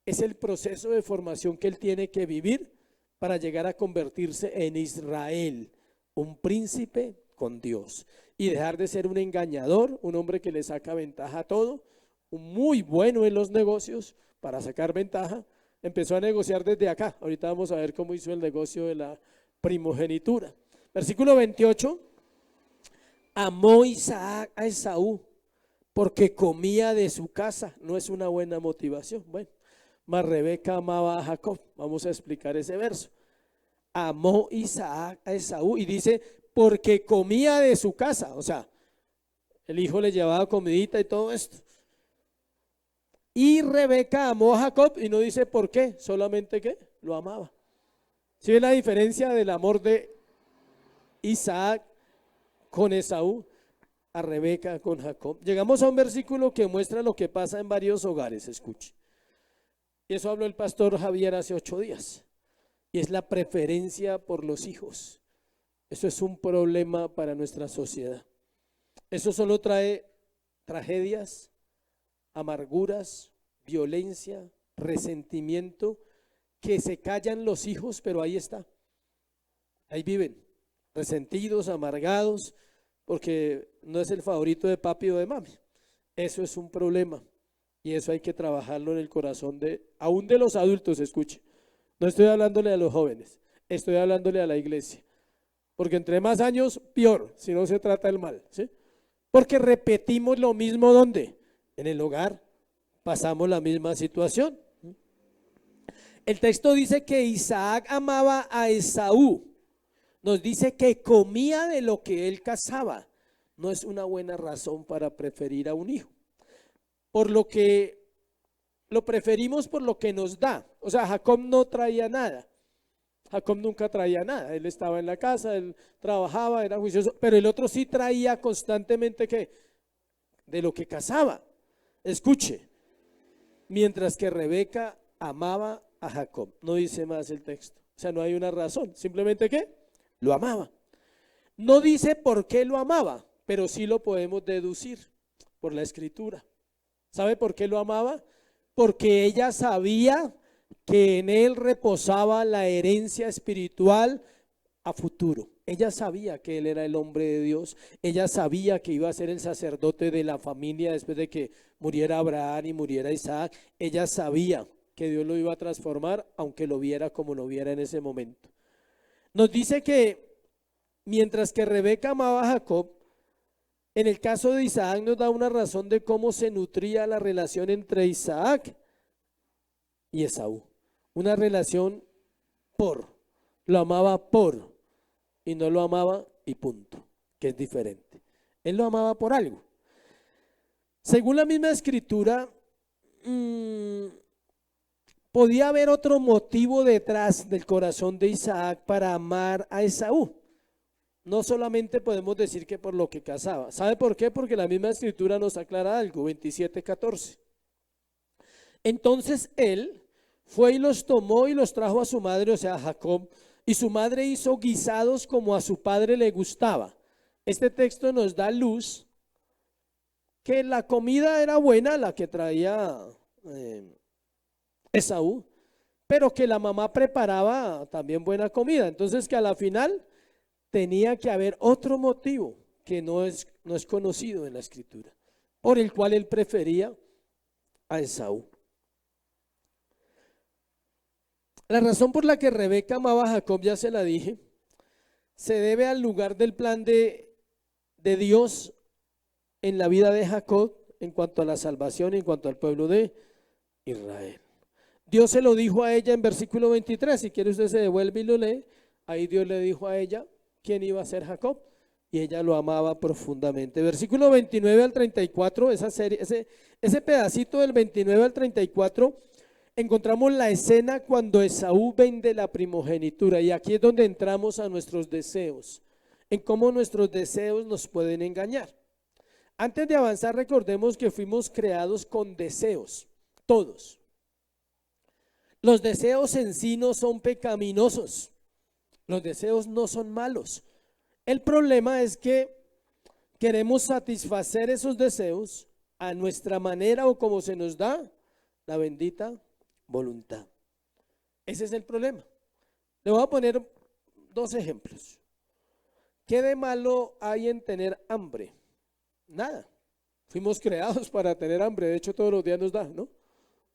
es el proceso de formación que él tiene que vivir para llegar a convertirse en Israel, un príncipe con Dios, y dejar de ser un engañador, un hombre que le saca ventaja a todo, un muy bueno en los negocios para sacar ventaja. Empezó a negociar desde acá. Ahorita vamos a ver cómo hizo el negocio de la primogenitura. Versículo 28. Amó Isaac a Esaú porque comía de su casa. No es una buena motivación. Bueno, mas Rebeca amaba a Jacob. Vamos a explicar ese verso. Amó Isaac a Esaú y dice porque comía de su casa. O sea, el hijo le llevaba comidita y todo esto. Y Rebeca amó a Jacob y no dice por qué, solamente que lo amaba. ¿Sí ven la diferencia del amor de Isaac con Esaú a Rebeca con Jacob? Llegamos a un versículo que muestra lo que pasa en varios hogares, escuche. Y eso habló el pastor Javier hace 8 días. Y es la preferencia por los hijos. Eso es un problema para nuestra sociedad. Eso solo trae tragedias, amarguras, violencia, resentimiento, que se callan los hijos, pero ahí está. Ahí viven, resentidos, amargados, porque no es el favorito de papi o de mami. Eso es un problema y eso hay que trabajarlo en el corazón aún de los adultos, escuche. No estoy hablándole a los jóvenes, estoy hablándole a la iglesia. Porque entre más años, peor, si no se trata el mal, ¿sí? Porque repetimos lo mismo, ¿dónde? En el hogar, pasamos la misma situación. El texto dice que Isaac amaba a Esaú. Nos dice que comía de lo que él cazaba. No es una buena razón para preferir a un hijo. Por lo que lo preferimos por lo que nos da. O sea, Jacob no traía nada. Jacob nunca traía nada, él estaba en la casa, él trabajaba, era juicioso, pero el otro sí traía constantemente que de lo que cazaba. Escuche, mientras que Rebeca amaba a Jacob, no dice más el texto, o sea, no hay una razón, simplemente que lo amaba. No dice por qué lo amaba, pero sí lo podemos deducir por la escritura. ¿Sabe por qué lo amaba? Porque ella sabía que en él reposaba la herencia espiritual a futuro. Ella sabía que él era el hombre de Dios. Ella sabía que iba a ser el sacerdote de la familia después de que muriera Abraham y muriera Isaac. Ella sabía que Dios lo iba a transformar, aunque lo viera como lo viera en ese momento. Nos dice que mientras que Rebeca amaba a Jacob, en el caso de Isaac nos da una razón de cómo se nutría la relación entre Isaac y Esaú. Una relación lo amaba por, y no lo amaba y punto, que es diferente. Él lo amaba por algo. Según la misma escritura, podía haber otro motivo detrás del corazón de Isaac para amar a Esaú. No solamente podemos decir que por lo que cazaba. ¿Sabe por qué? Porque la misma escritura nos aclara algo, 27:14. Entonces él fue y los tomó y los trajo a su madre, o sea, a Jacob, y su madre hizo guisados como a su padre le gustaba. Este texto nos da luz que la comida era buena, la que traía Esaú, pero que la mamá preparaba también buena comida. Entonces que a la final tenía que haber otro motivo que no es conocido en la escritura, por el cual él prefería a Esaú. La razón por la que Rebeca amaba a Jacob, ya se la dije, se debe al lugar del plan de Dios en la vida de Jacob en cuanto a la salvación y en cuanto al pueblo de Israel. Dios se lo dijo a ella en versículo 23, si quiere usted se devuelve y lo lee. Ahí Dios le dijo a ella quién iba a ser Jacob y ella lo amaba profundamente. Versículo 29 al 34, ese pedacito del 29 al 34, encontramos la escena cuando Esaú vende la primogenitura, y aquí es donde entramos a nuestros deseos, en cómo nuestros deseos nos pueden engañar. Antes de avanzar, recordemos que fuimos creados con deseos, todos. Los deseos en sí no son pecaminosos, los deseos no son malos. El problema es que queremos satisfacer esos deseos a nuestra manera o como se nos da la bendita voluntad. Ese es el problema. Le voy a poner dos ejemplos. ¿Qué de malo hay en tener hambre? Nada. Fuimos creados para tener hambre. De hecho, todos los días nos da, ¿no?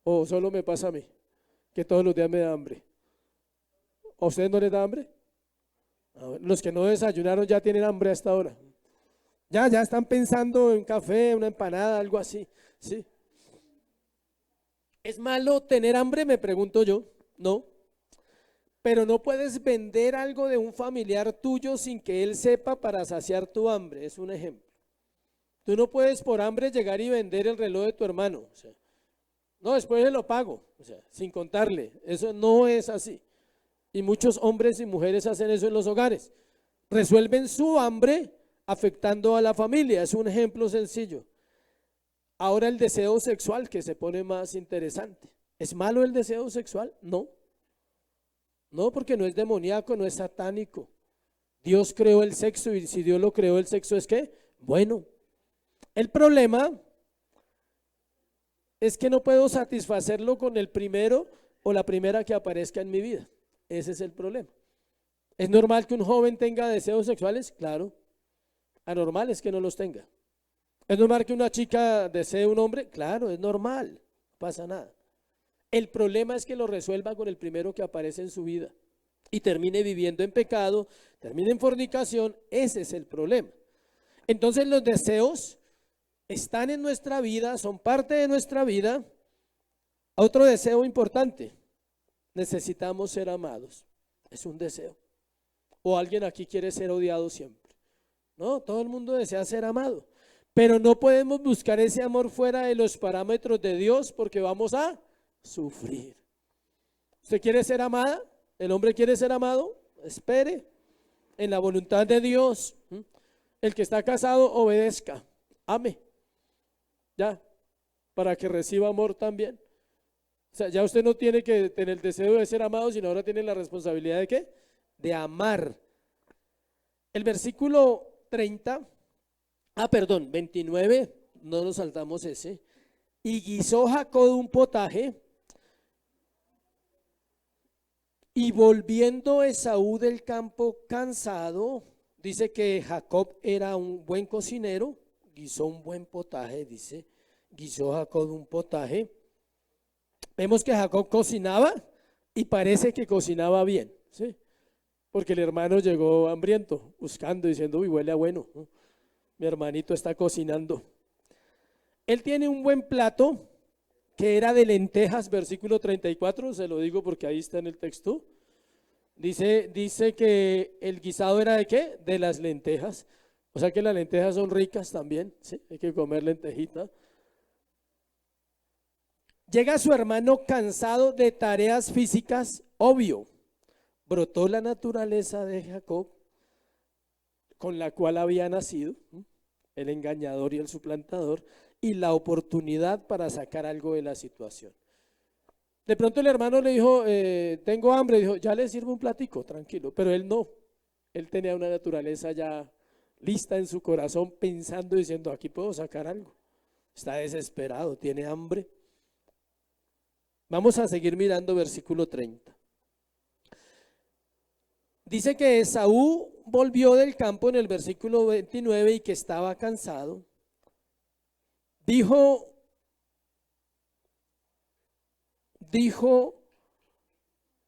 ¿O solo me pasa a mí que todos los días me da hambre? ¿A ustedes no les da hambre? Los que no desayunaron ya tienen hambre hasta ahora. Ya están pensando en café, una empanada, algo así, ¿sí? ¿Es malo tener hambre? Me pregunto yo. No. Pero no puedes vender algo de un familiar tuyo sin que él sepa para saciar tu hambre. Es un ejemplo. Tú no puedes por hambre llegar y vender el reloj de tu hermano. O sea, no, después se lo pago. O sea, sin contarle. Eso no es así. Y muchos hombres y mujeres hacen eso en los hogares. Resuelven su hambre afectando a la familia. Es un ejemplo sencillo. Ahora el deseo sexual, que se pone más interesante. ¿Es malo el deseo sexual? No. No, porque no es demoníaco, no es satánico. Dios creó el sexo, y si Dios lo creó, el sexo es ¿qué? Bueno. El problema es que no puedo satisfacerlo con el primero o la primera que aparezca en mi vida. Ese es el problema. ¿Es normal que un joven tenga deseos sexuales? Claro. Anormal es que no los tenga. ¿Es normal que una chica desee un hombre? Claro, es normal, no pasa nada. El problema es que lo resuelva con el primero que aparece en su vida y termine viviendo en pecado, termine en fornicación. Ese es el problema. Entonces los deseos están en nuestra vida, son parte de nuestra vida. Otro deseo importante, necesitamos ser amados. Es un deseo. ¿O alguien aquí quiere ser odiado siempre? No, todo el mundo desea ser amado. Pero no podemos buscar ese amor fuera de los parámetros de Dios porque vamos a sufrir. ¿Usted quiere ser amada? El hombre quiere ser amado, espere en la voluntad de Dios. El que está casado, obedezca, ame, ya, para que reciba amor también. O sea, ya usted no tiene que tener el deseo de ser amado, sino ahora tiene la responsabilidad de ¿qué? De amar. El versículo 29, no nos saltamos ese. Y guisó Jacob un potaje, y volviendo Esaú del campo cansado, dice que Jacob era un buen cocinero, guisó un buen potaje, dice, guisó Jacob un potaje. Vemos que Jacob cocinaba y parece que cocinaba bien, ¿sí? Porque el hermano llegó hambriento, buscando, diciendo, uy, huele a bueno, ¿no? Mi hermanito está cocinando. Él tiene un buen plato que era de lentejas, versículo 34, se lo digo porque ahí está en el texto. Dice que el guisado era ¿de qué? De las lentejas. O sea que las lentejas son ricas también, ¿sí? Hay que comer lentejita. Llega su hermano cansado de tareas físicas, obvio. Brotó la naturaleza de Jacob, con la cual había nacido, el engañador y el suplantador, y la oportunidad para sacar algo de la situación. De pronto el hermano le dijo, tengo hambre, dijo, ya le sirvo un platico, tranquilo, pero él no, él tenía una naturaleza ya lista en su corazón, pensando, diciendo, aquí puedo sacar algo. Está desesperado, tiene hambre. Vamos a seguir mirando versículo 30. Dice que Esaú volvió del campo en el versículo 29 y que estaba cansado. Dijo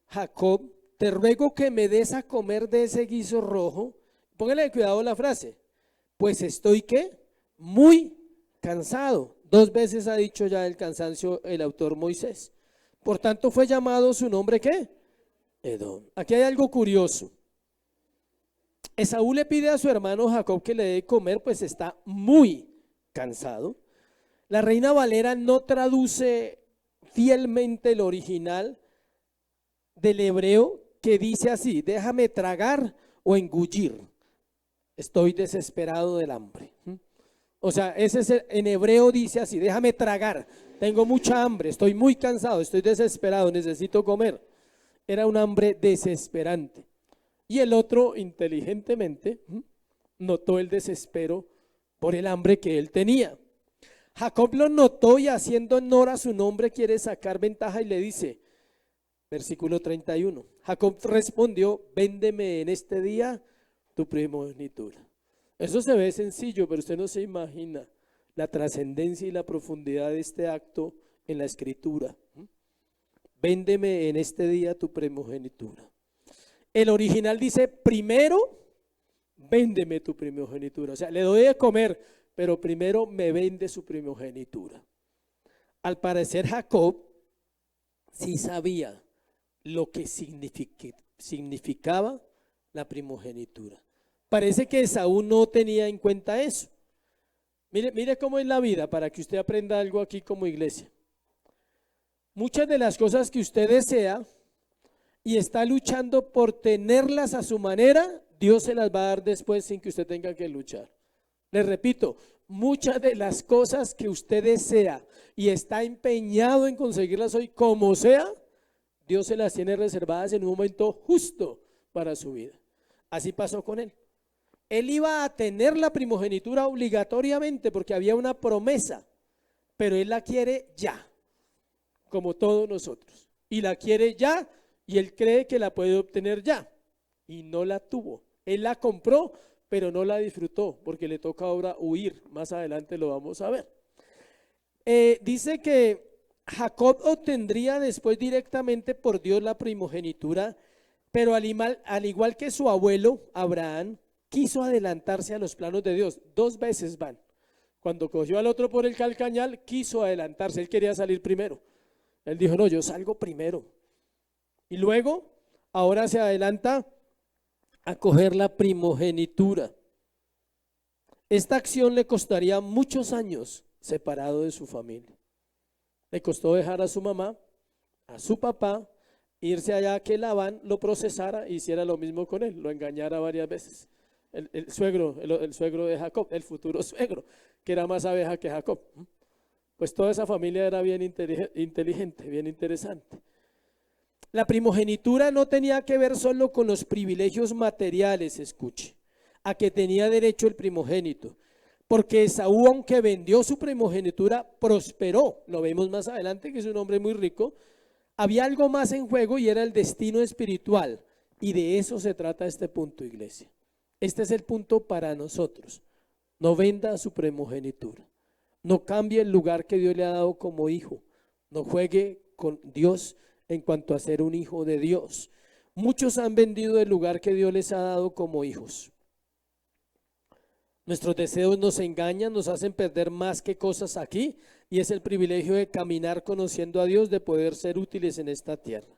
Jacob, te ruego que me des a comer de ese guiso rojo. Póngale cuidado a la frase. Pues estoy ¿qué? Muy cansado. 2 veces ha dicho ya el cansancio el autor Moisés. Por tanto fue llamado su nombre ¿qué? Edom. Aquí hay algo curioso. Esaú le pide a su hermano Jacob que le dé comer, pues está muy cansado. La Reina Valera no traduce fielmente el original del hebreo, que dice así, déjame tragar o engullir, estoy desesperado del hambre. O sea, en hebreo dice así, déjame tragar, tengo mucha hambre, estoy muy cansado, estoy desesperado, necesito comer. Era un hambre desesperante. Y el otro, inteligentemente, notó el desespero por el hambre que él tenía. Jacob lo notó y haciendo honor a su nombre quiere sacar ventaja y le dice, versículo 31, Jacob respondió, véndeme en este día tu primogenitura. Eso se ve sencillo, pero usted no se imagina la trascendencia y la profundidad de este acto en la escritura. Véndeme en este día tu primogenitura. El original dice, primero, véndeme tu primogenitura. O sea, le doy de comer, pero primero me vende su primogenitura. Al parecer Jacob sí sabía lo que significaba la primogenitura. Parece que Esaú no tenía en cuenta eso. Mire cómo es la vida, para que usted aprenda algo aquí como iglesia. Muchas de las cosas que usted desea y está luchando por tenerlas a su manera, Dios se las va a dar después sin que usted tenga que luchar. Les repito, muchas de las cosas que usted desea y está empeñado en conseguirlas hoy como sea, Dios se las tiene reservadas en un momento justo para su vida. Así pasó con él. Él iba a tener la primogenitura obligatoriamente porque había una promesa, pero él la quiere ya, como todos nosotros. Y la quiere ya y él cree que la puede obtener ya y no la tuvo. Él la compró, pero no la disfrutó porque le toca ahora huir. Más adelante lo vamos a ver. Dice que Jacob obtendría después directamente por Dios la primogenitura, pero al igual que su abuelo Abraham, quiso adelantarse a los planos de Dios. 2 veces van. Cuando cogió al otro por el calcañal, quiso adelantarse, él quería salir primero. Él dijo, no, yo salgo primero. Y luego, ahora se adelanta a coger la primogenitura. Esta acción le costaría muchos años separado de su familia. Le costó dejar a su mamá, a su papá, irse allá a que Labán lo procesara e hiciera lo mismo con él, lo engañara varias veces. El suegro de Jacob, el futuro suegro, que era más abeja que Jacob. Pues toda esa familia era bien inteligente, bien interesante. La primogenitura no tenía que ver solo con los privilegios materiales, escuche, a que tenía derecho el primogénito, porque Esaú, aunque vendió su primogenitura, prosperó. Lo vemos más adelante, que es un hombre muy rico. Había algo más en juego y era el destino espiritual, y de eso se trata este punto, iglesia. Este es el punto para nosotros. No venda su primogenitura, no cambie el lugar que Dios le ha dado como hijo, no juegue con Dios en cuanto a ser un hijo de Dios. Muchos han vendido el lugar que Dios les ha dado como hijos. Nuestros deseos nos engañan, nos hacen perder más que cosas aquí, y es el privilegio de caminar conociendo a Dios, de poder ser útiles en esta tierra.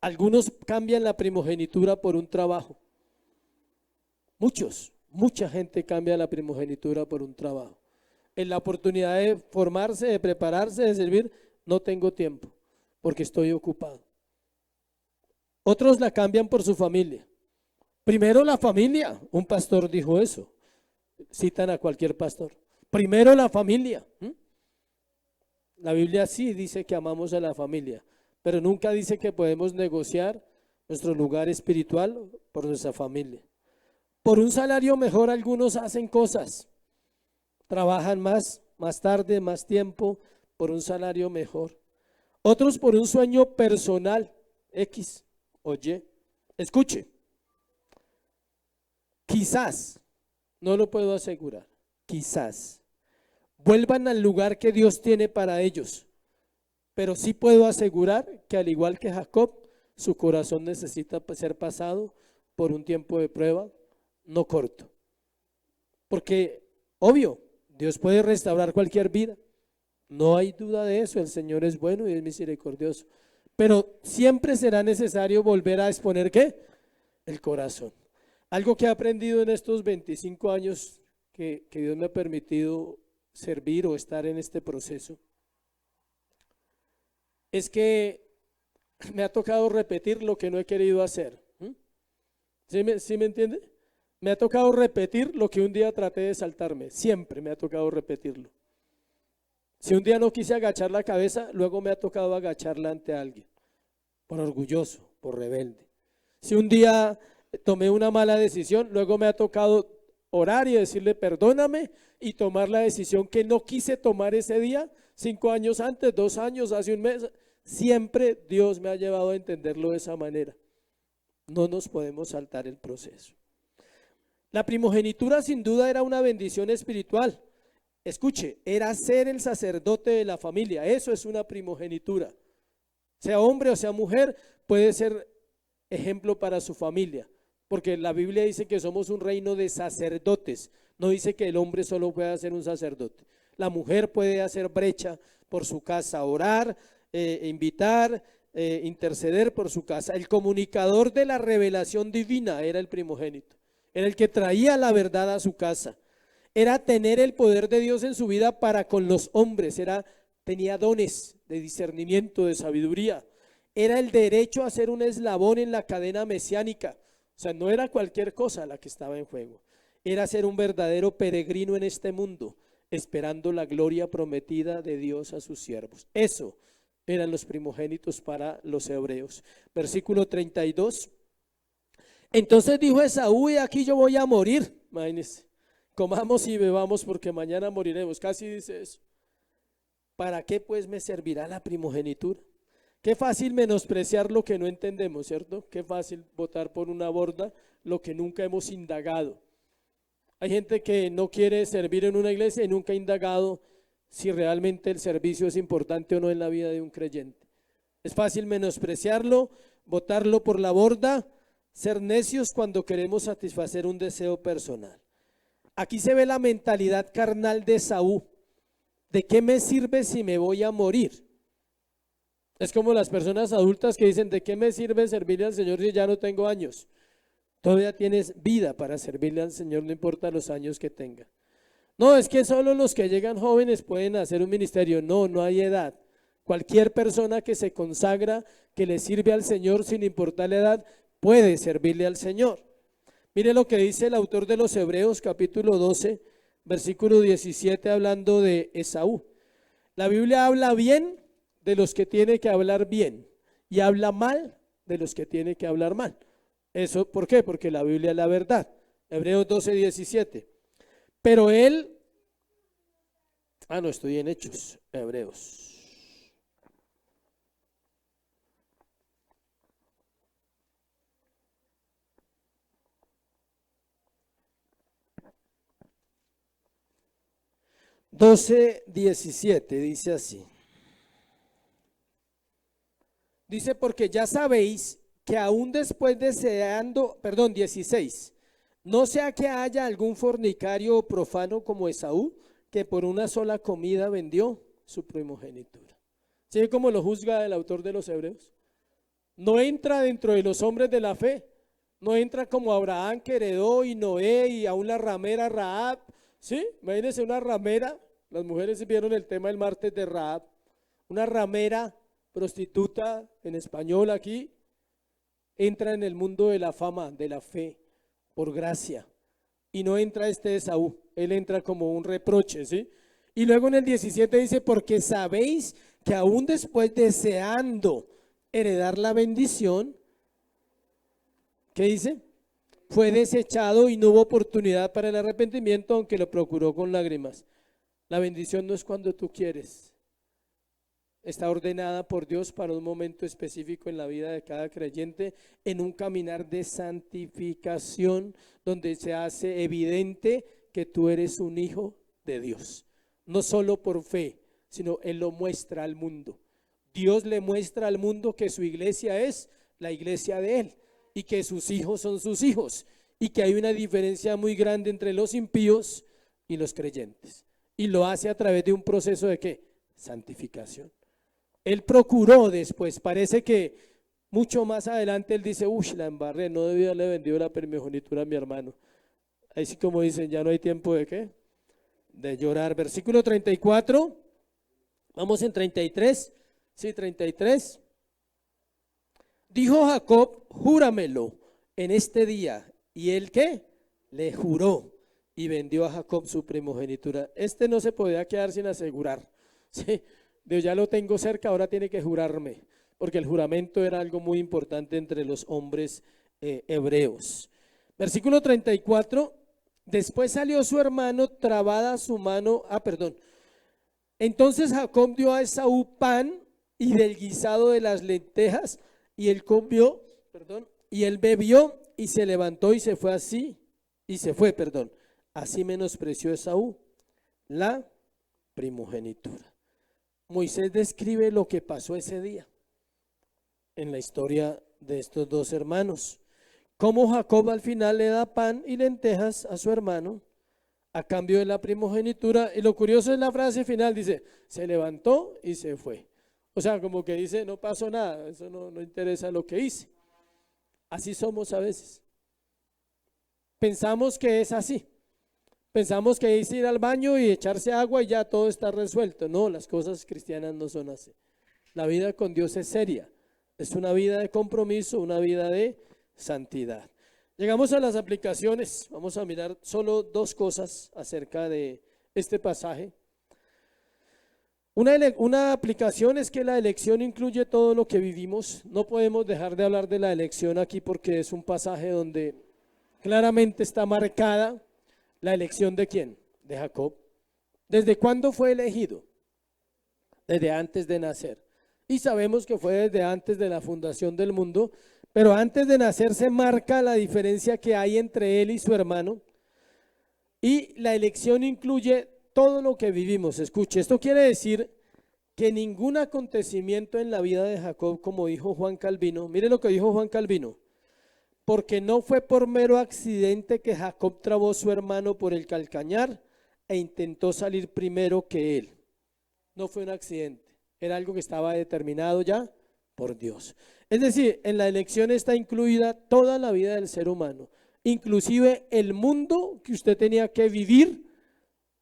Algunos cambian la primogenitura por un trabajo. Mucha gente cambia la primogenitura por un trabajo. En la oportunidad de formarse, de prepararse, de servir, no tengo tiempo porque estoy ocupado. Otros la cambian por su familia. Primero la familia, un pastor dijo eso. Citan a cualquier pastor. Primero la familia. La Biblia sí dice que amamos a la familia, pero nunca dice que podemos negociar nuestro lugar espiritual por nuestra familia. Por un salario mejor algunos hacen cosas, trabajan más tarde, más tiempo, por un salario mejor. Otros por un sueño personal, X o Y. Escuche, quizás, no lo puedo asegurar, quizás vuelvan al lugar que Dios tiene para ellos, pero sí puedo asegurar que al igual que Jacob, su corazón necesita ser pasado por un tiempo de prueba, no corto, porque obvio, Dios puede restaurar cualquier vida, no hay duda de eso, el Señor es bueno y es misericordioso, pero siempre será necesario volver a exponer ¿qué? El corazón. Algo que he aprendido en estos 25 años que Dios me ha permitido servir o estar en este proceso, es que me ha tocado repetir lo que no he querido hacer. ¿Sí me entiende? Me ha tocado repetir lo que un día traté de saltarme, siempre me ha tocado repetirlo. Si un día no quise agachar la cabeza, luego me ha tocado agacharla ante alguien, por orgulloso, por rebelde. Si un día tomé una mala decisión, luego me ha tocado orar y decirle perdóname y tomar la decisión que no quise tomar ese día, 5 años antes, 2 años, hace un mes. Siempre Dios me ha llevado a entenderlo de esa manera. No nos podemos saltar el proceso. La primogenitura sin duda era una bendición espiritual. Escuche, era ser el sacerdote de la familia, eso es una primogenitura. Sea hombre o sea mujer, puede ser ejemplo para su familia, porque la Biblia dice que somos un reino de sacerdotes, no dice que el hombre solo pueda ser un sacerdote. La mujer puede hacer brecha por su casa, orar, invitar, interceder por su casa. El comunicador de la revelación divina era el primogénito, era el que traía la verdad a su casa. Era tener el poder de Dios en su vida para con los hombres, tenía dones de discernimiento, de sabiduría. Era el derecho a ser un eslabón en la cadena mesiánica, o sea, no era cualquier cosa la que estaba en juego. Era ser un verdadero peregrino en este mundo, esperando la gloria prometida de Dios a sus siervos. Eso eran los primogénitos para los hebreos. Versículo 32. Entonces dijo Esaú, y aquí yo voy a morir, imagínense. Comamos y bebamos porque mañana moriremos. Casi dice eso. ¿Para qué pues me servirá la primogenitura? Qué fácil menospreciar lo que no entendemos, ¿cierto? Qué fácil votar por una borda lo que nunca hemos indagado. Hay gente que no quiere servir en una iglesia y nunca ha indagado si realmente el servicio es importante o no en la vida de un creyente. Es fácil menospreciarlo, votarlo por la borda, ser necios cuando queremos satisfacer un deseo personal. Aquí se ve la mentalidad carnal de Esaú. ¿De qué me sirve si me voy a morir? Es como las personas adultas que dicen, ¿de qué me sirve servirle al Señor si ya no tengo años? Todavía tienes vida para servirle al Señor, no importa los años que tenga. No, es que solo los que llegan jóvenes pueden hacer un ministerio. No, no hay edad. Cualquier persona que se consagra, que le sirve al Señor sin importar la edad, puede servirle al Señor. Mire lo que dice el autor de los Hebreos, capítulo 12, versículo 17, hablando de Esaú. La Biblia habla bien de los que tiene que hablar bien y habla mal de los que tiene que hablar mal. ¿Eso por qué? Porque la Biblia es la verdad. Hebreos 12, 17. Pero él, no estoy en Hechos, Hebreos. Doce, 17, dice así. Dice, porque ya sabéis que aún después deseando, 16, no sea que haya algún fornicario o profano como Esaú, que por una sola comida vendió su primogenitura. ¿Sí cómo lo juzga el autor de los Hebreos? No entra dentro de los hombres de la fe, no entra como Abraham que heredó y Noé y aún la ramera Rahab. ¿Sí? Imagínense una ramera, las mujeres vieron el tema el martes de Rahab, una ramera prostituta en español aquí, entra en el mundo de la fama, de la fe, por gracia, y no entra Esaú, él entra como un reproche, ¿sí? Y luego en el 17 dice, porque sabéis que aún después deseando heredar la bendición, ¿qué dice? Fue desechado y no hubo oportunidad para el arrepentimiento, aunque lo procuró con lágrimas. La bendición no es cuando tú quieres. Está ordenada por Dios para un momento específico en la vida de cada creyente, en un caminar de santificación, donde se hace evidente que tú eres un hijo de Dios. No solo por fe, sino Él lo muestra al mundo. Dios le muestra al mundo que su iglesia es la iglesia de Él y que sus hijos son sus hijos y que hay una diferencia muy grande entre los impíos y los creyentes. Y lo hace a través de un proceso de ¿qué? Santificación. Él procuró después, parece que mucho más adelante él dice, la embarré, no debía haberle vendido la primogenitura a mi hermano. Ahí sí como dicen, ya no hay tiempo de ¿qué? De llorar. Versículo 34, vamos en 33, sí, 33. Dijo Jacob, júramelo en este día. ¿Y él qué? Le juró y vendió a Jacob su primogenitura. No se podía quedar sin asegurar, ¿sí? Dios, ya lo tengo cerca, ahora tiene que jurarme, porque el juramento era algo muy importante entre los hombres hebreos. Versículo 34, después salió su hermano, trabada su mano, entonces Jacob dio a Esaú pan y del guisado de las lentejas, y él comió, y él bebió, y se levantó y se fue así, así menospreció Esaú la primogenitura. Moisés describe lo que pasó ese día en la historia de estos dos hermanos. Cómo Jacob al final le da pan y lentejas a su hermano a cambio de la primogenitura. Y lo curioso es la frase final, dice, se levantó y se fue. O sea, como que dice, no pasó nada, eso no interesa lo que hice. Así somos a veces. Pensamos que es así. Pensamos que es ir al baño y echarse agua y ya todo está resuelto. No, las cosas cristianas no son así. La vida con Dios es seria. Es una vida de compromiso, una vida de santidad. Llegamos a las aplicaciones. Vamos a mirar solo dos cosas acerca de este pasaje. Una aplicación es que la elección incluye todo lo que vivimos. No podemos dejar de hablar de la elección aquí porque es un pasaje donde claramente está marcada la elección de ¿quién? De Jacob. ¿Desde cuándo fue elegido? Desde antes de nacer. Y sabemos que fue desde antes de la fundación del mundo, pero antes de nacer se marca la diferencia que hay entre él y su hermano. Y la elección incluye todo lo que vivimos. Escuche, esto quiere decir que ningún acontecimiento en la vida de Jacob, como dijo Juan Calvino, mire lo que dijo Juan Calvino, porque no fue por mero accidente que Jacob trabó a su hermano por el calcañar e intentó salir primero que él. No fue un accidente, era algo que estaba determinado ya por Dios. Es decir, en la elección está incluida toda la vida del ser humano, inclusive el mundo que usted tenía que vivir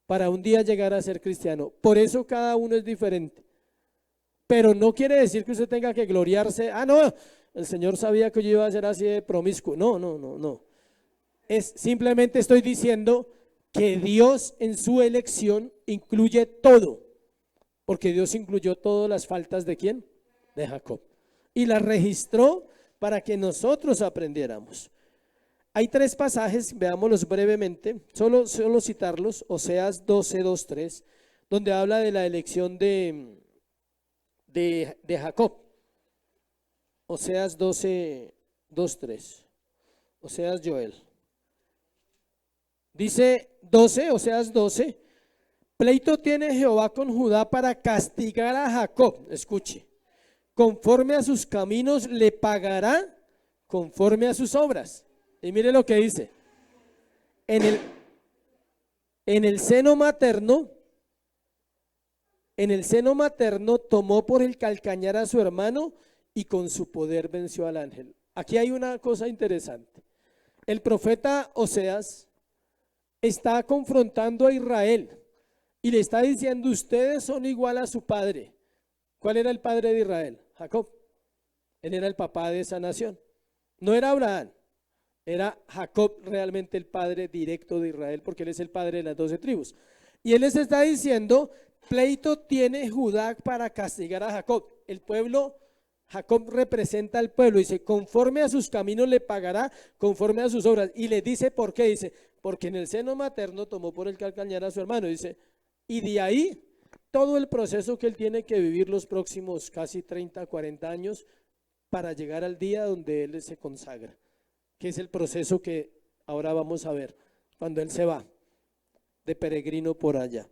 para un día llegar a ser cristiano. Por eso cada uno es diferente. pero no quiere decir que usted tenga que gloriarse. Ah, no, el Señor sabía que yo iba a ser así de promiscuo. No, no, no, no. Simplemente estoy diciendo que Dios en su elección incluye todo, porque Dios incluyó todas las faltas ¿de quién? De Jacob. Y las registró para que nosotros aprendiéramos. Hay 3 pasajes, veámoslos brevemente, solo citarlos. Oseas 12, 2, 3, donde habla de la elección de Jacob. Oseas 12, 2, 3. Oseas Joel. Dice 12, Oseas 12, pleito tiene Jehová con Judá para castigar a Jacob. Escuche, conforme a sus caminos le pagará conforme a sus obras. Y mire lo que dice, en el seno materno tomó por el calcañar a su hermano y con su poder venció al ángel. Aquí hay una cosa interesante. El profeta Oseas está confrontando a Israel y le está diciendo, ustedes son igual a su padre. ¿Cuál era el padre de Israel? Jacob. Él era el papá de esa nación. No era Abraham, era Jacob realmente el padre directo de Israel, porque él es el padre de las 12 tribus. Y él les está diciendo, pleito tiene Judá para castigar a Jacob. El pueblo, Jacob representa al pueblo, dice, conforme a sus caminos le pagará, conforme a sus obras. Y le dice, ¿por qué? Dice, porque en el seno materno tomó por el calcañar a su hermano. Dice, y de ahí todo el proceso que él tiene que vivir los próximos casi 30, 40 años para llegar al día donde él se consagra, que es el proceso que ahora vamos a ver cuando él se va de peregrino por allá.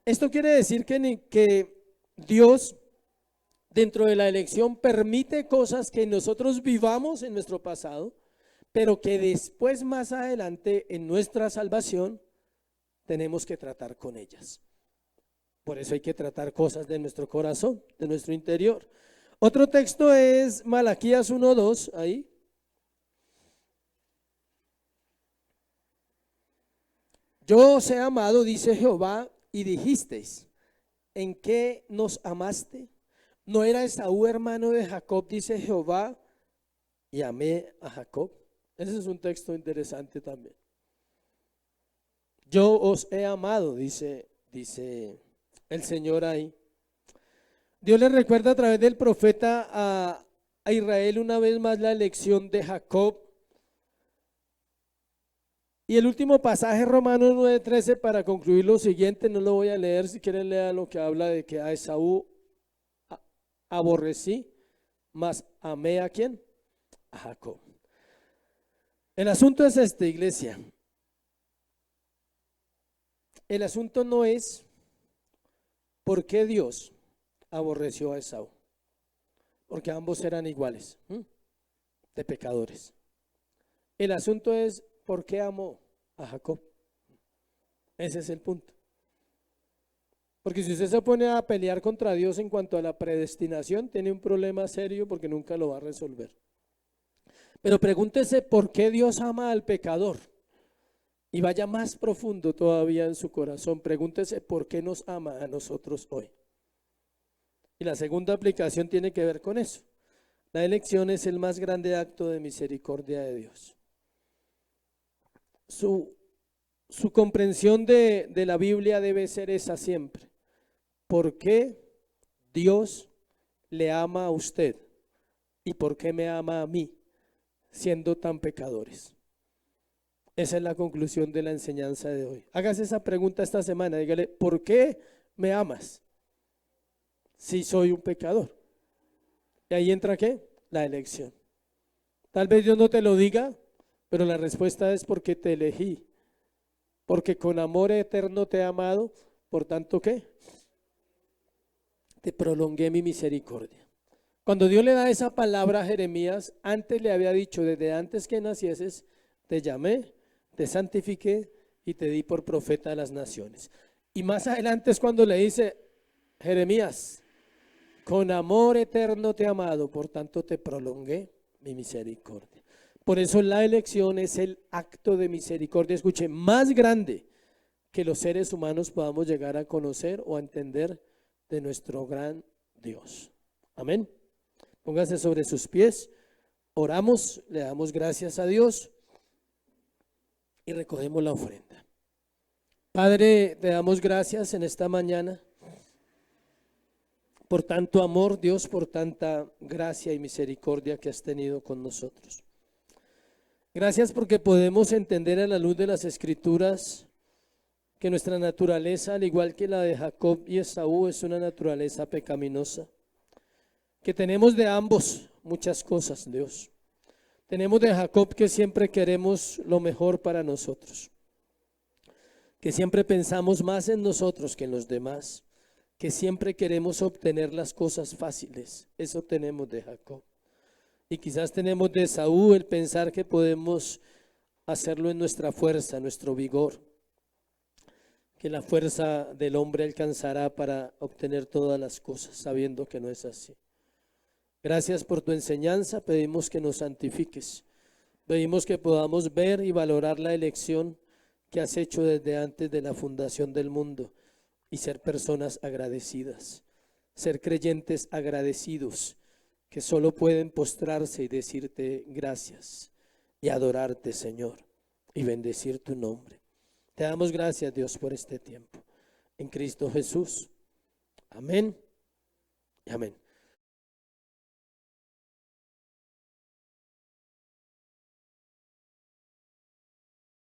Esto quiere decir que Dios dentro de la elección permite cosas que nosotros vivamos en nuestro pasado, pero que después más adelante en nuestra salvación tenemos que tratar con ellas. Por eso hay que tratar cosas de nuestro corazón, de nuestro interior. Otro texto es Malaquías 1:2, ahí. Yo os he amado, dice Jehová, y dijisteis, ¿en qué nos amaste? ¿No era Esaú hermano de Jacob, dice Jehová, y amé a Jacob? Ese es un texto interesante también. Yo os he amado, dice el Señor ahí. Dios le recuerda a través del profeta a Israel una vez más la elección de Jacob. Y el último pasaje, Romanos 9:13, para concluir lo siguiente, no lo voy a leer, si quieren lean lo que habla de que a Esaú aborrecí, mas amé ¿a quién? A Jacob. El asunto es este, iglesia. El asunto no es por qué Dios aborreció a Esaú, porque ambos eran iguales, de pecadores. El asunto es por qué amó a Jacob. Ese es el punto. Porque si usted se pone a pelear contra Dios en cuanto a la predestinación, tiene un problema serio porque nunca lo va a resolver. Pero pregúntese por qué Dios ama al pecador. Y vaya más profundo todavía en su corazón. Pregúntese por qué nos ama a nosotros hoy. Y la segunda aplicación tiene que ver con eso. La elección es el más grande acto de misericordia de Dios. Su comprensión de la Biblia debe ser esa siempre. ¿Por qué Dios le ama a usted? ¿Y por qué me ama a mí, siendo tan pecadores? Esa es la conclusión de la enseñanza de hoy. Hágase esa pregunta esta semana. Dígale, ¿por qué me amas si soy un pecador? Y ahí entra ¿qué? La elección. Tal vez Dios no te lo diga, pero la respuesta es porque te elegí. Porque con amor eterno te he amado, por tanto ¿qué? Te prolongué mi misericordia. Cuando Dios le da esa palabra a Jeremías, antes le había dicho, desde antes que nacieses, te llamé, te santifiqué y te di por profeta a las naciones. Y más adelante es cuando le dice, Jeremías, con amor eterno te he amado, por tanto te prolongué mi misericordia. Por eso la elección es el acto de misericordia, escuche, más grande que los seres humanos podamos llegar a conocer o a entender de nuestro gran Dios. Amén. Póngase sobre sus pies, oramos, le damos gracias a Dios y recogemos la ofrenda. Padre, te damos gracias en esta mañana por tanto amor, Dios, por tanta gracia y misericordia que has tenido con nosotros. Gracias porque podemos entender a la luz de las Escrituras que nuestra naturaleza, al igual que la de Jacob y Esaú, es una naturaleza pecaminosa. Que tenemos de ambos muchas cosas, Dios. Tenemos de Jacob que siempre queremos lo mejor para nosotros. Que siempre pensamos más en nosotros que en los demás. Que siempre queremos obtener las cosas fáciles. Eso tenemos de Jacob. Y quizás tenemos de Esaú el pensar que podemos hacerlo en nuestra fuerza, nuestro vigor. Que la fuerza del hombre alcanzará para obtener todas las cosas, sabiendo que no es así. Gracias por tu enseñanza, pedimos que nos santifiques. Pedimos que podamos ver y valorar la elección que has hecho desde antes de la fundación del mundo y ser personas agradecidas, ser creyentes agradecidos que solo pueden postrarse y decirte gracias y adorarte, Señor, y bendecir tu nombre. Te damos gracias, Dios, por este tiempo. En Cristo Jesús. Amén y amén.